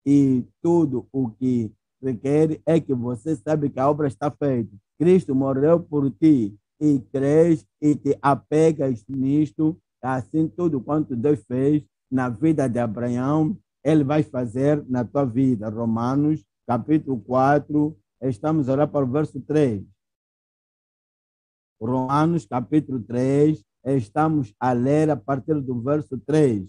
E tudo o que requer é que você sabe que a obra está feita. Cristo morreu por ti e crês e te apegas nisto. Assim, tudo quanto Deus fez na vida de Abraão, Ele vai fazer na tua vida. Romanos, capítulo 4, estamos a olhar para o verso 3. Romanos, capítulo 3, estamos a ler a partir do verso 3.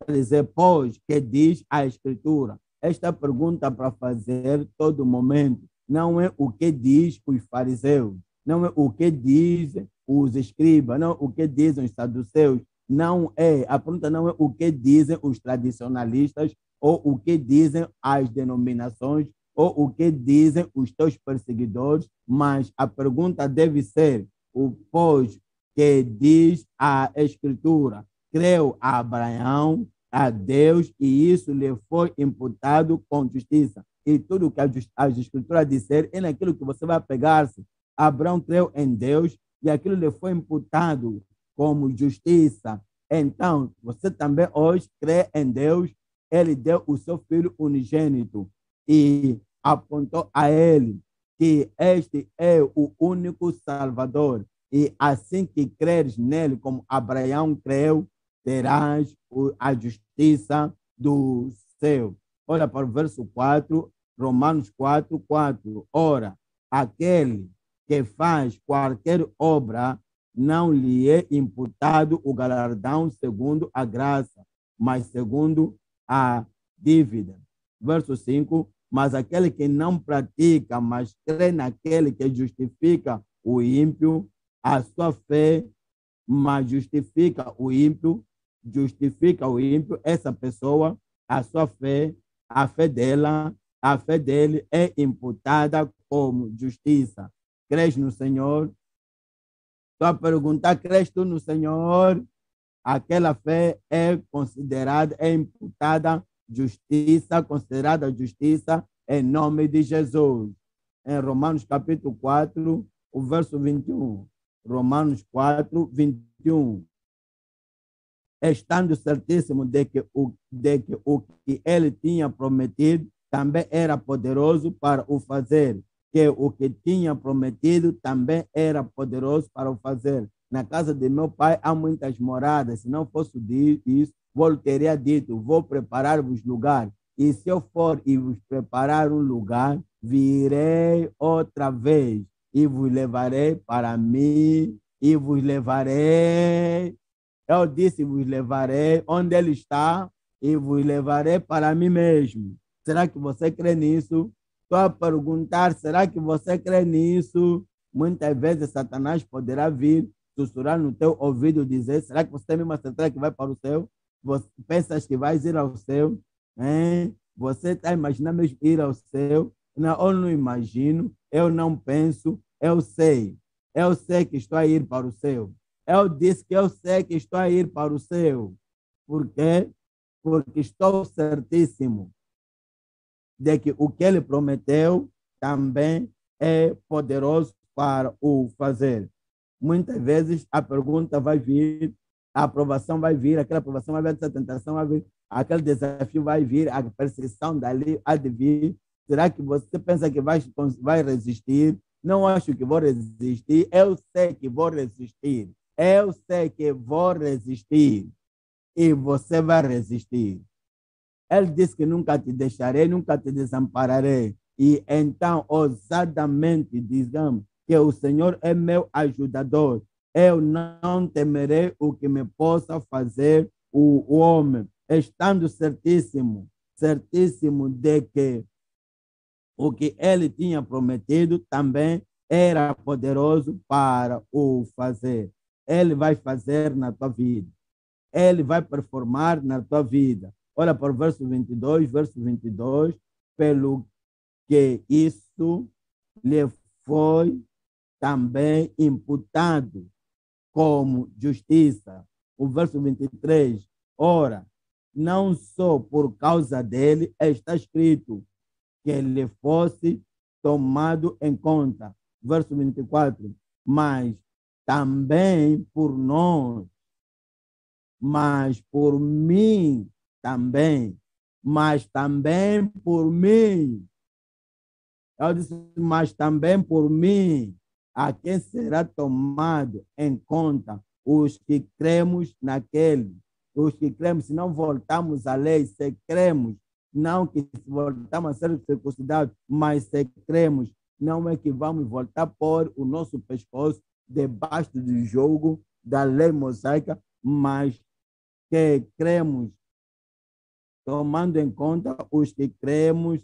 Quer dizer, pois, que diz a Escritura? Esta pergunta para fazer todo momento. Não é o que diz os fariseus, não é o que dizem os escribas, não é o que dizem os saduceus, a pergunta não é o que dizem os tradicionalistas, ou o que dizem as denominações, ou o que dizem os teus perseguidores, mas a pergunta deve ser, pois que diz a Escritura, creu Abraão a Deus e isso lhe foi imputado com justiça. E tudo que as Escrituras disser é naquilo que você vai apegar-se. Abraão creu em Deus e aquilo lhe foi imputado como justiça. Então, você também hoje crê em Deus, Ele deu o seu Filho unigênito e apontou a Ele que este é o único Salvador. E assim que creres nele, como Abraão creu, terás a justiça do céu. Olha para o verso 4, Romanos 4, 4. Ora, aquele que faz qualquer obra, não lhe é imputado o galardão segundo a graça, mas segundo a dívida. Verso 5, mas aquele que não pratica, mas crê naquele que justifica o ímpio, a sua fé, mas justifica o ímpio, essa pessoa, a sua fé, a fé dele é imputada como justiça. Crês no Senhor? Estou a perguntar, crês tu no Senhor? Aquela fé é imputada justiça, considerada justiça em nome de Jesus. Em Romanos capítulo 4, o verso 21. Romanos 4, 21. Estando certíssimo de que o que ele tinha prometido também era poderoso para o fazer, que o que tinha prometido também era poderoso para o fazer. Na casa de meu pai há muitas moradas, se não fosse isso, vou teria dito, vou preparar-vos lugar, e se eu for e vos preparar um lugar, virei outra vez, e vos levarei para mim, e vos levarei. Eu disse, vos levarei onde ele está e vos levarei para mim mesmo. Será que você crê nisso? Estou a perguntar, será que você crê nisso? Muitas vezes Satanás poderá vir sussurrar no teu ouvido e dizer, será que você tem mesmo a certeza que vai para o céu? Você pensas que vais ir ao céu? Hein? Você está imaginando mesmo ir ao céu? Não, eu não imagino, eu não penso, eu sei. Eu sei que estou a ir para o céu. Eu disse que eu sei que estou a ir para o céu. Por quê? porque estou certíssimo de que o que ele prometeu também é poderoso para o fazer. Muitas vezes a pergunta vai vir, a aprovação vai vir, aquela aprovação vai vir, essa tentação vai vir, aquele desafio vai vir, a perseguição dali há de vir. Será que você pensa que vai resistir? Não acho que vou resistir. Eu sei que vou resistir. Eu sei que vou resistir. E você vai resistir. Ele disse que nunca te deixarei, nunca te desampararei. E então, ousadamente, digamos que o Senhor é meu ajudador. Eu não temerei o que me possa fazer o homem, estando certíssimo, certíssimo de que o que ele tinha prometido também era poderoso para o fazer. Ele vai fazer na tua vida. Ele vai performar na tua vida. Olha para o verso 22, pelo que isso lhe foi também imputado como justiça. O verso 23, ora, não só por causa dele está escrito que ele fosse tomado em conta. Verso 24, mas também por nós, mas por mim também, mas também por mim. Eu disse, mas também por mim, a quem será tomado em conta os que cremos naquele. Os que cremos, se não voltamos à lei, se cremos, não que se voltamos a ser circuncidados, mas se cremos, não é que vamos voltar a pôr o nosso pescoço debaixo do jugo da lei mosaica, mas que cremos, tomando em conta os que cremos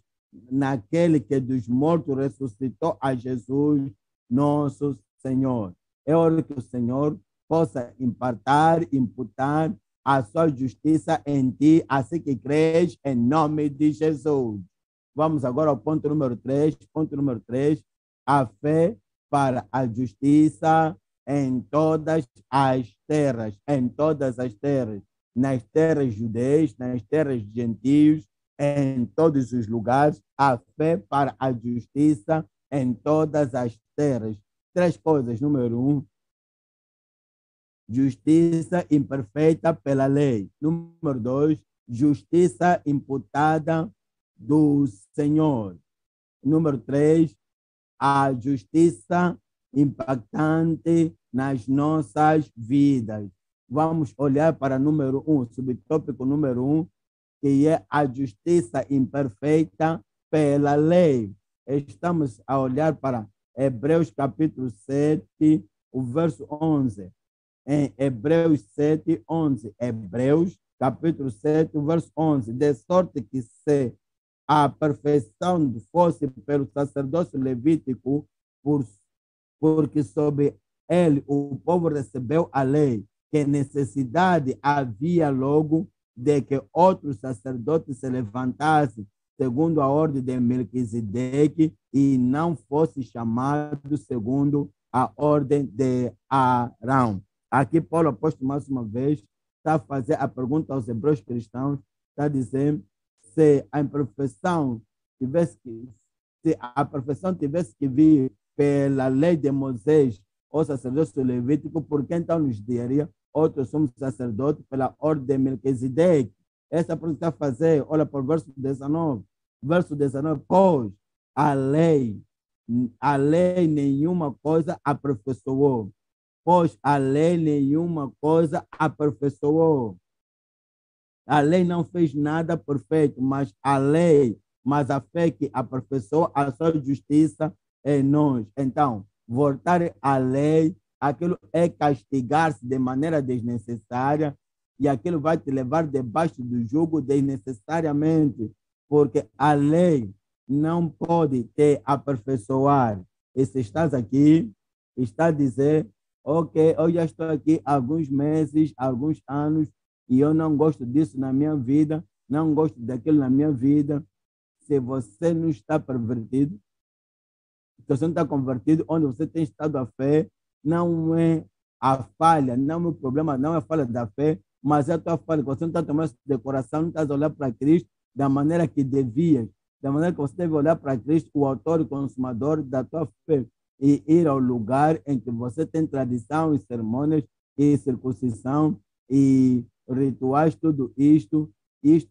naquele que dos mortos ressuscitou a Jesus, nosso Senhor. É hora que o Senhor possa imputar a sua justiça em ti, assim que crês em nome de Jesus. Vamos agora ao ponto número 3. Ponto número 3, a fé para a justiça em todas as terras, em todas as terras, nas terras judeias, nas terras gentios, em todos os lugares, a fé para a justiça em todas as terras. Três coisas. Número 1, justiça imperfeita pela lei. Número 2, justiça imputada do Senhor. Número 3, a justiça impactante nas nossas vidas. Vamos olhar para número 1, subtópico número 1, que é a justiça imperfeita pela lei. Estamos a olhar para Hebreus capítulo 7, o verso 11. Em Hebreus 7, 11. Hebreus capítulo 7, o verso 11. De sorte que se a perfeição fosse pelo sacerdócio levítico, porque sob ele o povo recebeu a lei, que necessidade havia logo de que outro sacerdote se levantasse segundo a ordem de Melquisedeque e não fosse chamado segundo a ordem de Arão. Aqui Paulo apóstolo mais uma vez está a fazer a pergunta aos hebreus cristãos, está dizendo se a imperfeição tivesse que, se a perfeição tivesse que vir pela lei de Moisés ou sacerdócio levítico, por que então nos diria outros somos sacerdotes pela ordem de Melquisedeque? Essa pergunta está a fazer, olha para o verso 19. Verso 19, pois a lei nenhuma coisa aperfeiçoou. Pois a lei nenhuma coisa aperfeiçoou. A lei não fez nada perfeito, mas a fé que aperfeiçoou a sua justiça em nós. Então, voltar à lei, aquilo é castigar-se de maneira desnecessária e aquilo vai te levar debaixo do jugo desnecessariamente, porque a lei não pode te aperfeiçoar. E se estás aqui, está a dizer, ok, eu já estou aqui há alguns meses, alguns anos, e eu não gosto disso na minha vida, não gosto daquilo na minha vida. Se você não está pervertido, se você não está convertido, onde você tem estado a fé, não é a falha, não é o problema, não é a falha da fé, mas a tua falha, você não está tomando isso de coração, não estás a olhar para Cristo da maneira que devias, da maneira que você deve olhar para Cristo, o autor e consumador da tua fé, e ir ao lugar em que você tem tradição e sermões e circuncisão e rituais, tudo isto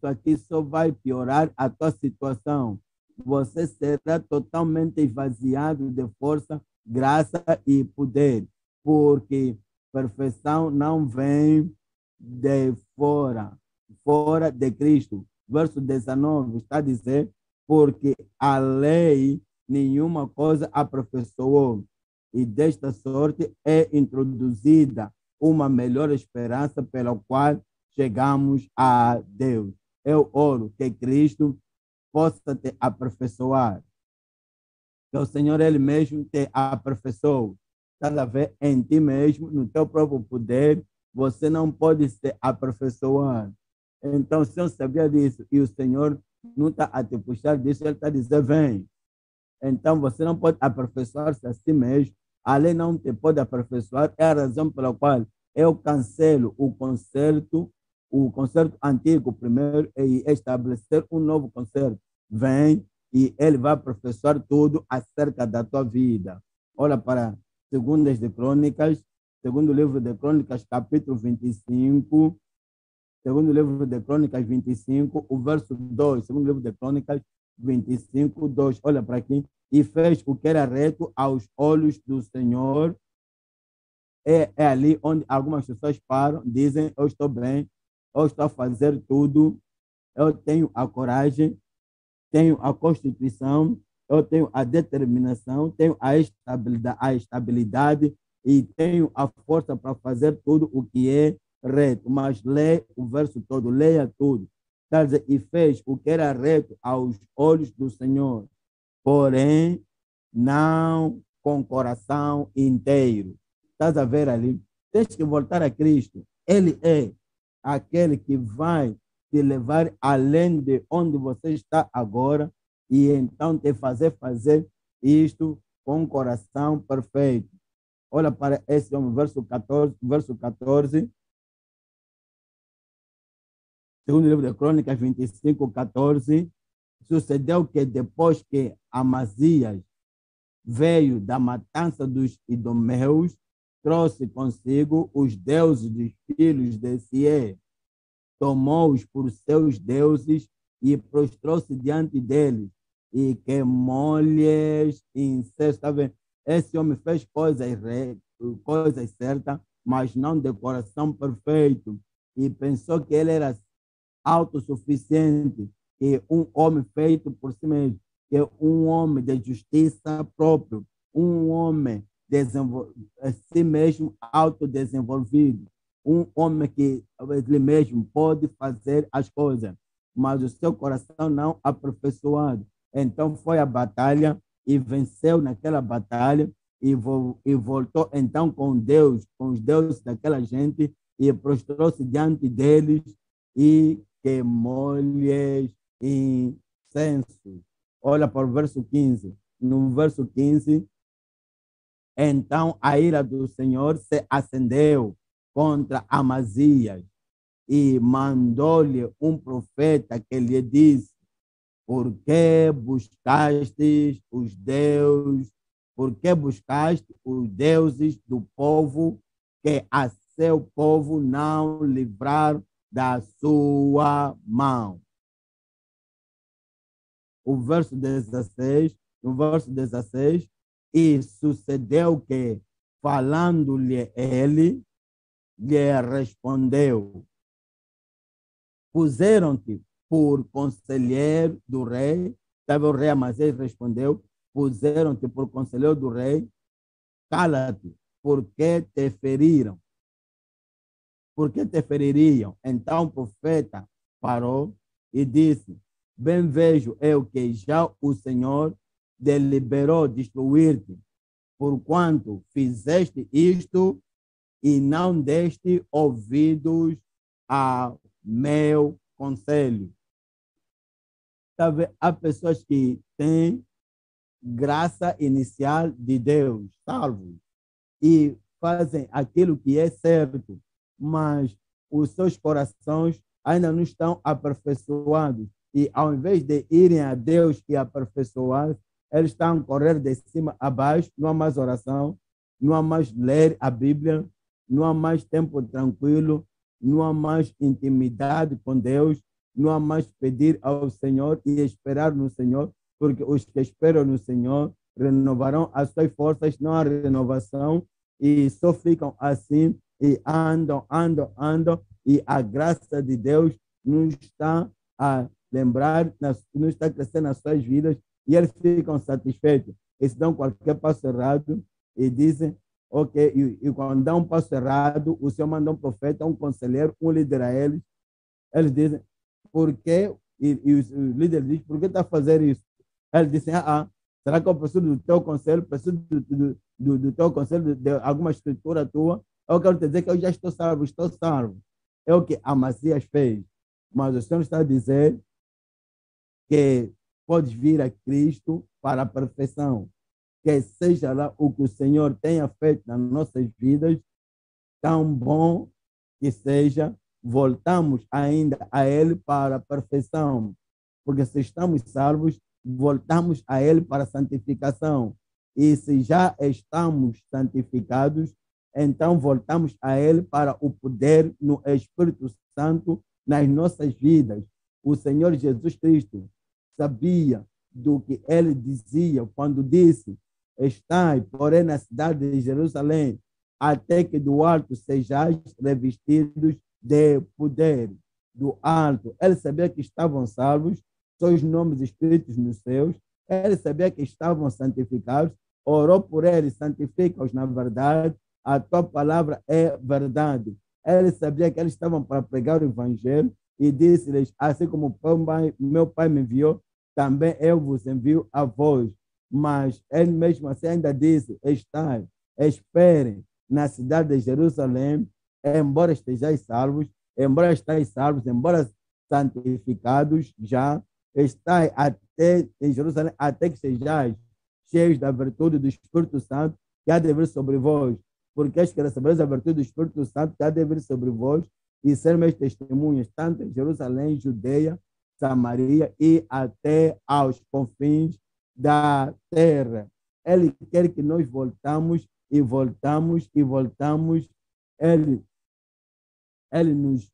aqui só vai piorar a tua situação. Você será totalmente esvaziado de força, graça e poder, porque perfeição não vem de fora de Cristo. Verso 19 está a dizer, porque a lei nenhuma coisa aperfeiçoou, e desta sorte é introduzida uma melhor esperança pela qual chegamos a Deus. Eu oro que Cristo possa te aperfeiçoar, que o Senhor Ele mesmo te aperfeiçoe. Cada vez em ti mesmo, no teu próprio poder, você não pode se aperfeiçoar. Então, se eu sabia disso e o Senhor não está a te puxar disso, Ele está a dizer, vem. Então, você não pode aperfeiçoar-se a si mesmo. A lei não te pode aperfeiçoar. É a razão pela qual eu cancelo o concerto antigo primeiro e estabelecer um novo concerto. Vem e ele vai aperfeiçoar tudo acerca da tua vida. Olha para Segundas de Crônicas, segundo livro de Crônicas, capítulo 25, segundo livro de Crônicas 25, o verso 2, segundo livro de Crônicas 25, 2, olha para aqui, e fez o que era reto aos olhos do Senhor. É ali onde algumas pessoas param, dizem, eu estou bem, eu estou a fazer tudo, eu tenho a coragem, tenho a constituição, eu tenho a determinação, tenho a estabilidade e tenho a força para fazer tudo o que é reto. Mas lê o verso todo, leia tudo. Quer dizer, e fez o que era reto aos olhos do Senhor, porém, não com coração inteiro. Estás a ver ali? Tens que voltar a Cristo. Ele é aquele que vai te levar além de onde você está agora e então te fazer isto com um coração perfeito. Olha para esse homem, verso 14, segundo livro de Crônicas 25, 14. Sucedeu que depois que Amazias veio da matança dos idomeus, trouxe consigo os deuses dos filhos de Sié, tomou-os por seus deuses e prostrou-se diante deles e queimou-lhes incenso. Tá vendo? Esse homem fez coisas certas, mas não de coração perfeito, e pensou que ele era autossuficiente, que um homem feito por si mesmo, que um homem de justiça próprio, um homem si mesmo autodesenvolvido, um homem que ele mesmo pode fazer as coisas, mas o seu coração não aperfeiçoado. Então foi a batalha e venceu naquela batalha e voltou então com Deus, com os deuses daquela gente, e prostrou-se diante deles e queimou-lhes incenso. Olha para o verso 15. No verso 15, então a ira do Senhor se acendeu contra Amazias e mandou-lhe um profeta que lhe disse: por que buscaste os deuses do povo que a seu povo não livraram da sua mão? O verso 16, no verso 16, e sucedeu que, falando-lhe ele, lhe respondeu: puseram-te por conselheiro do rei. Estava o rei Amazias respondeu: puseram-te por conselheiro do rei, cala-te, porque te feriram. Por que te feririam? Então o profeta parou e disse: bem vejo eu que já o Senhor deliberou destruir-te, porquanto fizeste isto e não deste ouvidos ao meu conselho. Sabe, há pessoas que têm graça inicial de Deus, salvos, e fazem aquilo que é certo, mas os seus corações ainda não estão aperfeiçoados. E ao invés de irem a Deus e aperfeiçoar, eles estão a correr de cima a baixo, não há mais oração, não há mais ler a Bíblia, não há mais tempo tranquilo, não há mais intimidade com Deus, não há mais pedir ao Senhor e esperar no Senhor, porque os que esperam no Senhor renovarão as suas forças, não há renovação, e só ficam assim, e andam, e a graça de Deus não está a lembrar, não está crescendo nas suas vidas, e eles ficam satisfeitos. Eles dão qualquer passo errado e dizem, ok, e quando dá um passo errado, o Senhor manda um profeta, um conselheiro, um líder a eles dizem, por quê? E o líder diz, por que está a fazer isso? Eles dizem, será que eu preciso do teu conselho, preciso do teu conselho, de alguma escritura tua? Eu quero te dizer que eu já estou salvo, estou salvo. É o que Amazias fez. Mas o Senhor está a dizer que podes vir a Cristo para a perfeição. Que seja lá o que o Senhor tenha feito nas nossas vidas, tão bom que seja, voltamos ainda a Ele para a perfeição. Porque se estamos salvos, voltamos a Ele para a santificação. E se já estamos santificados, então voltamos a Ele para o poder no Espírito Santo nas nossas vidas. O Senhor Jesus Cristo sabia do que Ele dizia quando disse, estai, porém, na cidade de Jerusalém, até que do alto sejais revestidos de poder do alto. Ele sabia que estavam salvos, seus nomes escritos nos céus. Ele sabia que estavam santificados, orou por eles, santifica-os na verdade, a tua palavra é verdade. Ele sabia que eles estavam para pregar o evangelho e disse-lhes, assim como meu pai me enviou, também eu vos envio a vós. Mas ele mesmo assim ainda disse, estai, esperem na cidade de Jerusalém, embora estejais salvos, embora santificados já, estai até em Jerusalém, até que sejais cheios da virtude do Espírito Santo, que há de vir sobre vós, porque és que recebereis a virtude do Espírito Santo, que há de vir sobre vós, e ser meus testemunhas, tanto em Jerusalém, Judeia, Samaria e até aos confins da terra. Ele quer que nós voltamos e voltamos e voltamos. Ele nos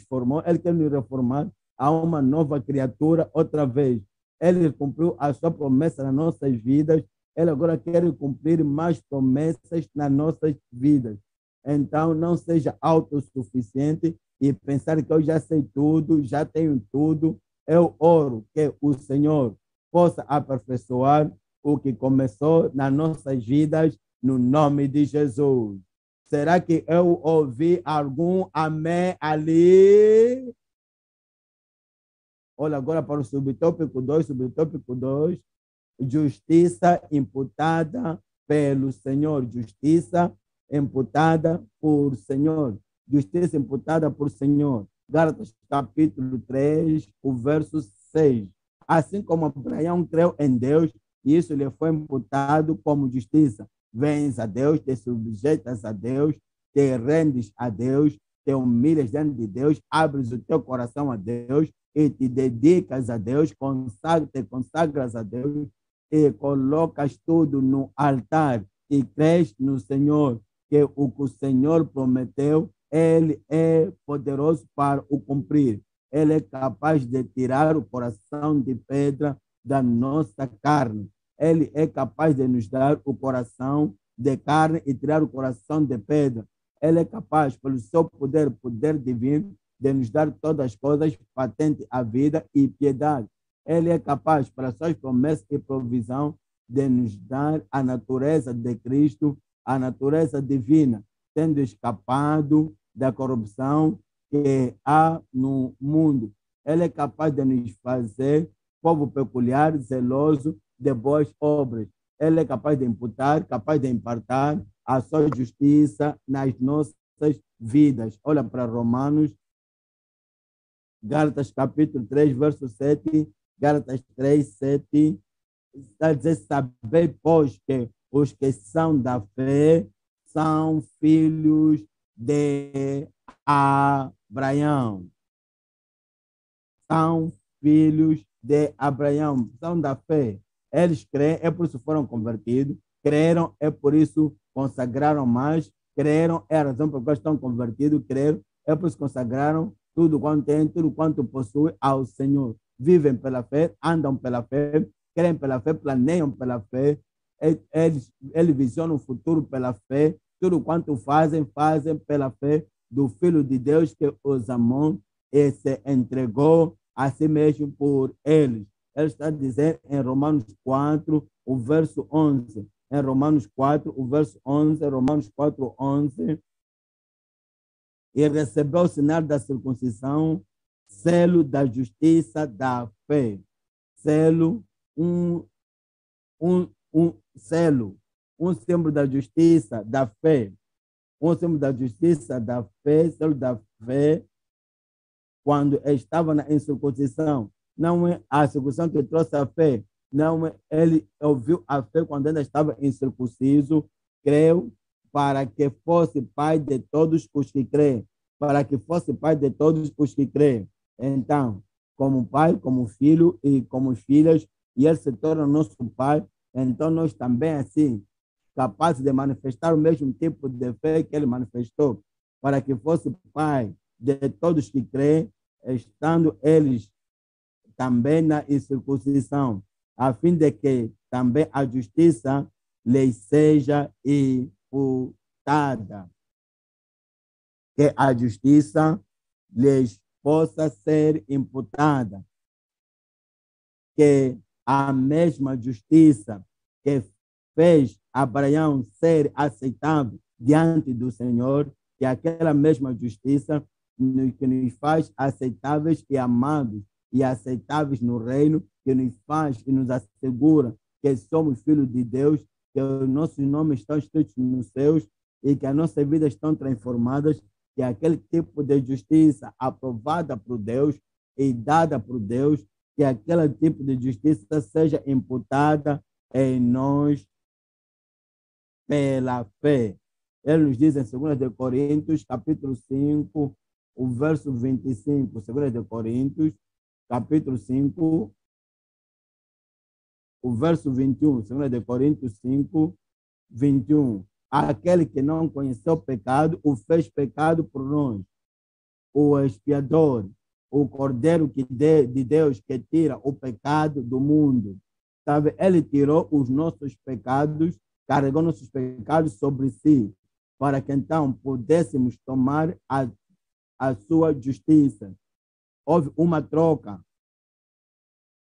formou, Ele quer nos reformar a uma nova criatura outra vez. Ele cumpriu a sua promessa nas nossas vidas, Ele agora quer cumprir mais promessas nas nossas vidas. Então, não seja autossuficiente e pensar que eu já sei tudo, já tenho tudo. Eu oro que o Senhor possa aperfeiçoar o que começou nas nossas vidas, no nome de Jesus. Será que eu ouvi algum amém ali? Olha agora para o subtópico 2, justiça imputada pelo Senhor, justiça imputada por Senhor, justiça imputada por Senhor. Gálatas capítulo 3, o verso 6. Assim como Abraão creu em Deus, isso lhe foi imputado como justiça. Vens a Deus, te subjetas a Deus, te rendes a Deus, te humilhas diante de Deus, abres o teu coração a Deus e te dedicas a Deus, te consagras a Deus e colocas tudo no altar e crês no Senhor, que o que o Senhor prometeu, Ele é poderoso para o cumprir. Ele é capaz de tirar o coração de pedra da nossa carne. Ele é capaz de nos dar o coração de carne e tirar o coração de pedra. Ele é capaz, pelo seu poder divino, de nos dar todas as coisas, patente a vida e piedade. Ele é capaz, pelas suas promessas e provisão, de nos dar a natureza de Cristo, a natureza divina, tendo escapado da corrupção que há no mundo. Ele é capaz de nos fazer povo peculiar, zeloso, de boas obras. Ele é capaz de imputar, capaz de impartar a sua justiça nas nossas vidas. Olha para Romanos, Gálatas capítulo 3, verso 7, Gálatas 3, 7, está a dizer, saber, pois, que os que são da fé são filhos de Abraão. São filhos de Abraão, são da fé. Eles creem, é por isso foram convertidos. Creram, é por isso consagraram mais. Creram, é a razão por qual estão convertidos. Creram, é por isso consagraram tudo quanto tem, tudo quanto possui ao Senhor. Vivem pela fé, andam pela fé, creem pela fé, planeiam pela fé. Eles visionam o futuro pela fé. Tudo quanto fazem, fazem pela fé do Filho de Deus que os amou e se entregou a si mesmo por eles. Ele está dizendo em Romanos 4, o verso 11. Em Romanos 4, o verso 11, Romanos 4, 11. E recebeu o sinal da circuncisão, selo da justiça da fé. Selo, um selo, um símbolo da justiça da fé. Um símbolo da justiça da fé, selo da fé, quando estava na incircuncisão. Não é a circuncisão que trouxe a fé, não é, ele ouviu a fé quando ainda estava incircunciso, creu para que fosse pai de todos os que creem, para que fosse pai de todos os que creem. Então, como pai, como filho e como filhas, e ele se torna nosso pai, então nós também assim, capazes de manifestar o mesmo tipo de fé que ele manifestou, para que fosse pai de todos que creem, estando eles também na incircuncisão, a fim de que também a justiça lhes seja imputada. Que a justiça lhes possa ser imputada. Que a mesma justiça que fez Abraão ser aceitável diante do Senhor, que aquela mesma justiça que nos faz aceitáveis e amados e aceitáveis no reino, que nos faz e nos assegura que somos filhos de Deus, que os nossos nomes estão escritos nos céus e que as nossas vidas estão transformadas, que aquele tipo de justiça aprovada por Deus e dada por Deus, que aquele tipo de justiça seja imputada em nós pela fé. Ele nos diz em 2 de Coríntios, capítulo 5, o verso 25, 2 de Coríntios, capítulo 5, o verso 21, 2 de Coríntios 5, 21. Aquele que não conheceu o pecado, o fez pecado por nós, o expiador, o cordeiro de Deus que tira o pecado do mundo. Sabe? Ele tirou os nossos pecados, carregou nossos pecados sobre si, para que então pudéssemos tomar a sua justiça. Houve uma troca.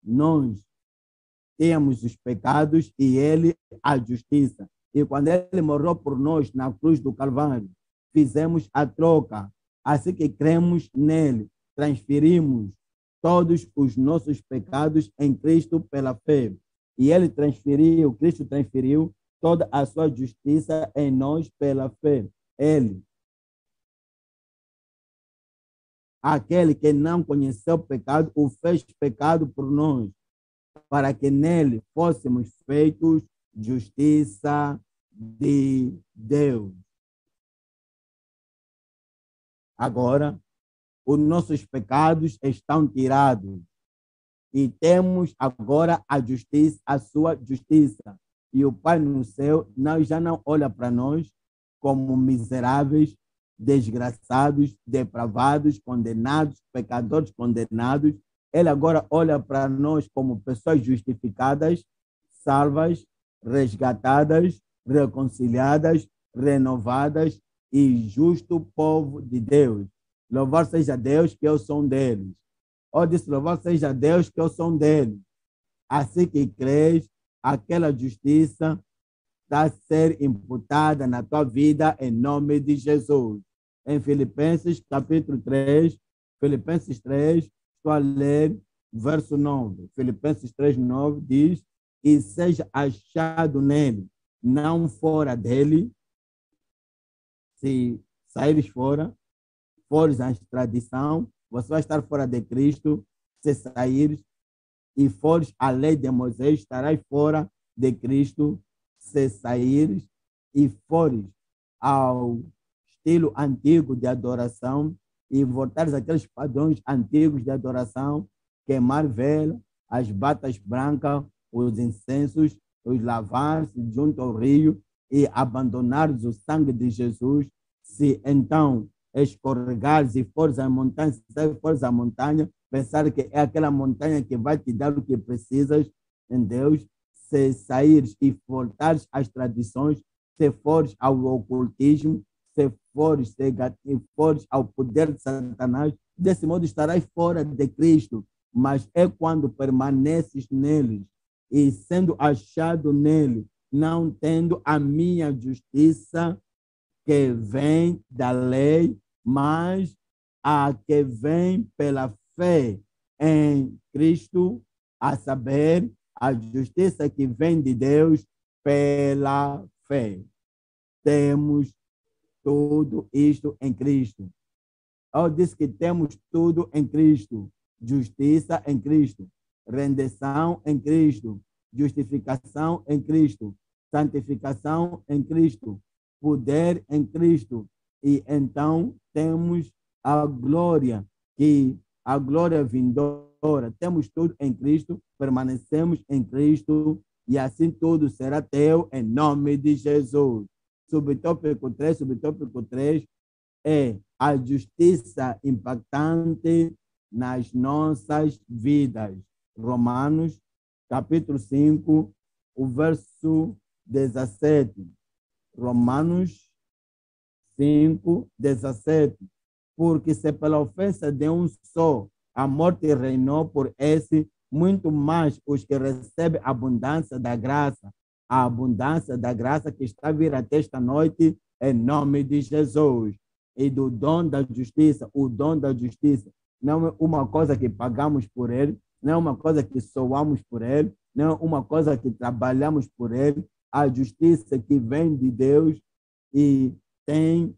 Nós tínhamos os pecados e ele a justiça. E quando ele morreu por nós na cruz do Calvário, fizemos a troca. Assim que cremos nele, transferimos todos os nossos pecados em Cristo pela fé. E ele transferiu, Cristo transferiu toda a sua justiça em nós pela fé. Ele, aquele que não conheceu o pecado, o fez pecado por nós, para que nele fôssemos feitos justiça de Deus. Agora, os nossos pecados estão tirados e temos agora a justiça, a sua justiça. E o Pai no céu já não olha para nós como miseráveis, desgraçados, depravados, condenados, pecadores condenados. Ele agora olha para nós como pessoas justificadas, salvas, resgatadas, reconciliadas, renovadas e justo povo de Deus. Louvado seja Deus que eu sou um deles. Ó, disse, louvado seja Deus que eu sou um deles. Assim que crês, aquela justiça está a ser imputada na tua vida em nome de Jesus. Em Filipenses capítulo 3, Filipenses 3, estou a ler verso 9. Filipenses 3, 9 diz, e seja achado nele, não fora dele, se saíres fora, fores à extradição, você vai estar fora de Cristo, se saíres e fores à lei de Moisés, estarás fora de Cristo, se saíres e fores ao estilo antigo de adoração e voltar àqueles padrões antigos de adoração, queimar vela, as batas brancas, os incensos, os lavar-se junto ao rio e abandonar o sangue de Jesus. Se então escorregares e fores à montanha, se fores à montanha, pensar que é aquela montanha que vai te dar o que precisas em Deus. Se saíres e voltares às tradições, se fores ao ocultismo, se fores ao poder de Satanás, desse modo estarás fora de Cristo. Mas é quando permaneces nele e sendo achado nele, não tendo a minha justiça que vem da lei, mas a que vem pela fé em Cristo, a saber, a justiça que vem de Deus pela fé. Temos tudo isto em Cristo. Eu disse que temos tudo em Cristo. Justiça em Cristo. Rendição em Cristo. Justificação em Cristo. Santificação em Cristo. Poder em Cristo. E então temos a glória, que a glória vindoura. Temos tudo em Cristo, permanecemos em Cristo, e assim tudo será teu em nome de Jesus. Subtópico 3 é a justiça impactante nas nossas vidas. Romanos, capítulo 5, o verso 17. Romanos 5, 17. Porque se pela ofensa de um só a morte reinou por esse, muito mais os que recebem a abundância da graça, a abundância da graça que está a vir até esta noite, em nome de Jesus. E do dom da justiça, o dom da justiça não é uma coisa que pagamos por ele, não é uma coisa que soamos por ele, não é uma coisa que trabalhamos por ele, a justiça que vem de Deus e tem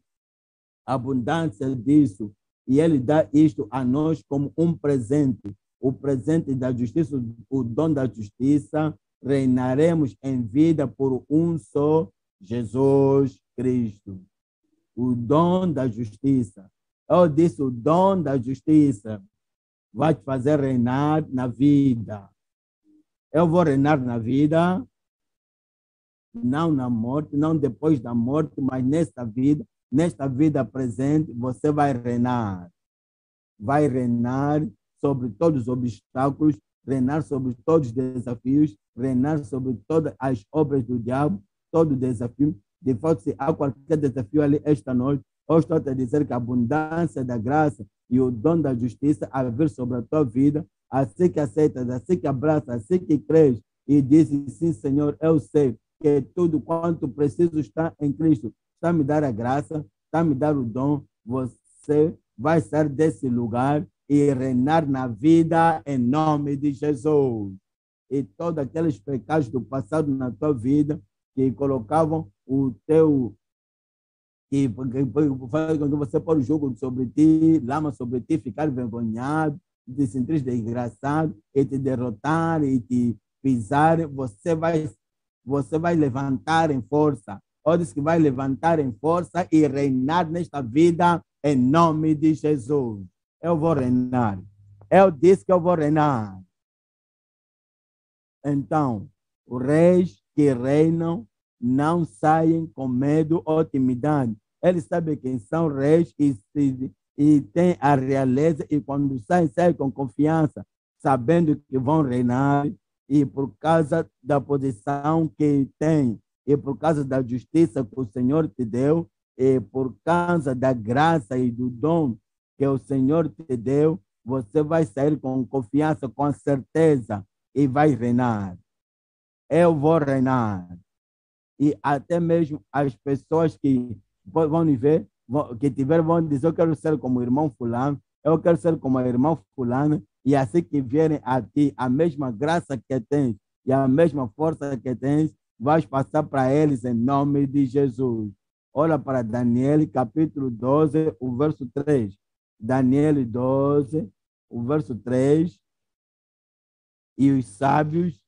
abundância disso, e ele dá isto a nós como um presente, o presente da justiça, o dom da justiça. Reinaremos em vida por um só Jesus Cristo. O dom da justiça. Eu disse, o dom da justiça vai te fazer reinar na vida. Eu vou reinar na vida, não na morte, não depois da morte, mas nesta vida presente, você vai reinar. Vai reinar sobre todos os obstáculos, reinar sobre todos os desafios, reinar sobre todas as obras do diabo, todo desafio. De fato, se há qualquer desafio ali esta noite, eu estou a dizer que a abundância da graça e o dom da justiça a vir sobre a tua vida, assim que aceitas, assim que abraças, assim que crês e dizes, sim, Senhor, eu sei que tudo quanto preciso está em Cristo, está a me dar a graça, está a me dar o dom, você vai sair desse lugar e reinar na vida em nome de Jesus. E todos aqueles pecados do passado na tua vida que colocavam o teu, que faz com que você pôr o jugo sobre ti, lama sobre ti, ficar envergonhado, te sentir desgraçado, e te derrotar, e te pisar, você vai levantar em força. Ou diz que vai levantar em força e reinar nesta vida em nome de Jesus. Eu vou reinar. Eu disse que eu vou reinar. Então, os reis que reinam não saem com medo ou timidez. Eles sabem quem são reis e têm a realeza, e quando saem com confiança, sabendo que vão reinar, e por causa da posição que têm, e por causa da justiça que o Senhor te deu, e por causa da graça e do dom que o Senhor te deu, você vai sair com confiança, com certeza, e vai reinar. Eu vou reinar. E até mesmo as pessoas que vão me ver, vão dizer, eu quero ser como o irmão fulano, eu quero ser como a irmã fulana, e assim que vierem a ti, a mesma graça que tens e a mesma força que tens, vais passar para eles em nome de Jesus. Olha para Daniel, capítulo 12, o verso 3. Daniel 12, o verso 3. E os sábios,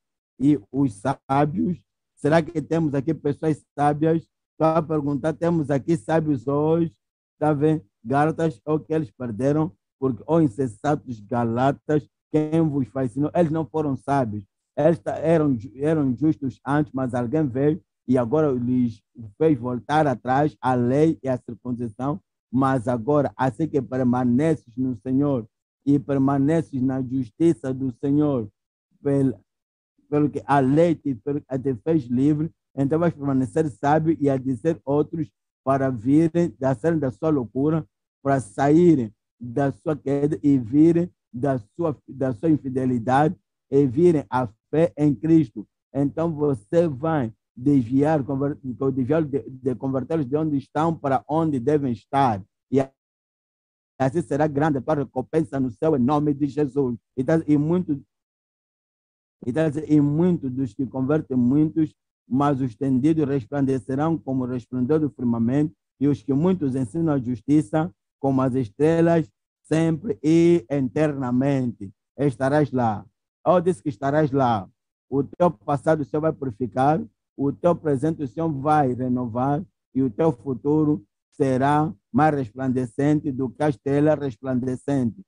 será que temos aqui pessoas sábias? Estou a perguntar, temos aqui sábios hoje, está vendo? Gálatas, ou que eles perderam, porque, ó insensatos Galatas, quem vos fascinou? Eles não foram sábios, eles eram justos antes, mas alguém veio e agora lhes fez voltar atrás a lei e a circuncisão, mas agora, assim que permaneces no Senhor e permaneces na justiça do Senhor, pelo que a lei te fez livre, então vais permanecer sábio e a dizer outros para virem, saírem da sua loucura, para saírem da sua queda e virem da sua infidelidade e virem a fé em Cristo. Então você vai desviar, de convertê-los de onde estão para onde devem estar. E assim será grande a tua recompensa no céu, em nome de Jesus. E muitos dos que convertem muitos, mas os tendidos resplandecerão como o resplendor do firmamento, e os que muitos ensinam a justiça, como as estrelas, sempre e eternamente. Estarás lá. Eu disse que estarás lá. O teu passado o Senhor vai purificar, o teu presente o Senhor vai renovar, e o teu futuro será mais resplandecente do que a estrela resplandecente.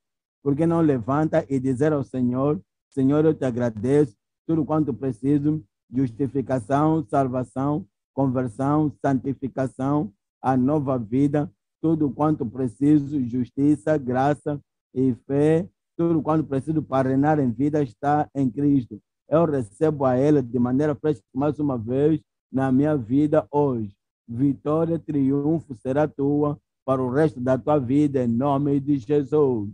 Porque não levanta e dizer ao Senhor: Senhor, eu te agradeço tudo quanto preciso: justificação, salvação, conversão, santificação, a nova vida, tudo quanto preciso, justiça, graça e fé, tudo quanto preciso para reinar em vida está em Cristo. Eu recebo a Ele de maneira fresca mais uma vez na minha vida hoje. Vitória, triunfo será tua para o resto da tua vida, em nome de Jesus.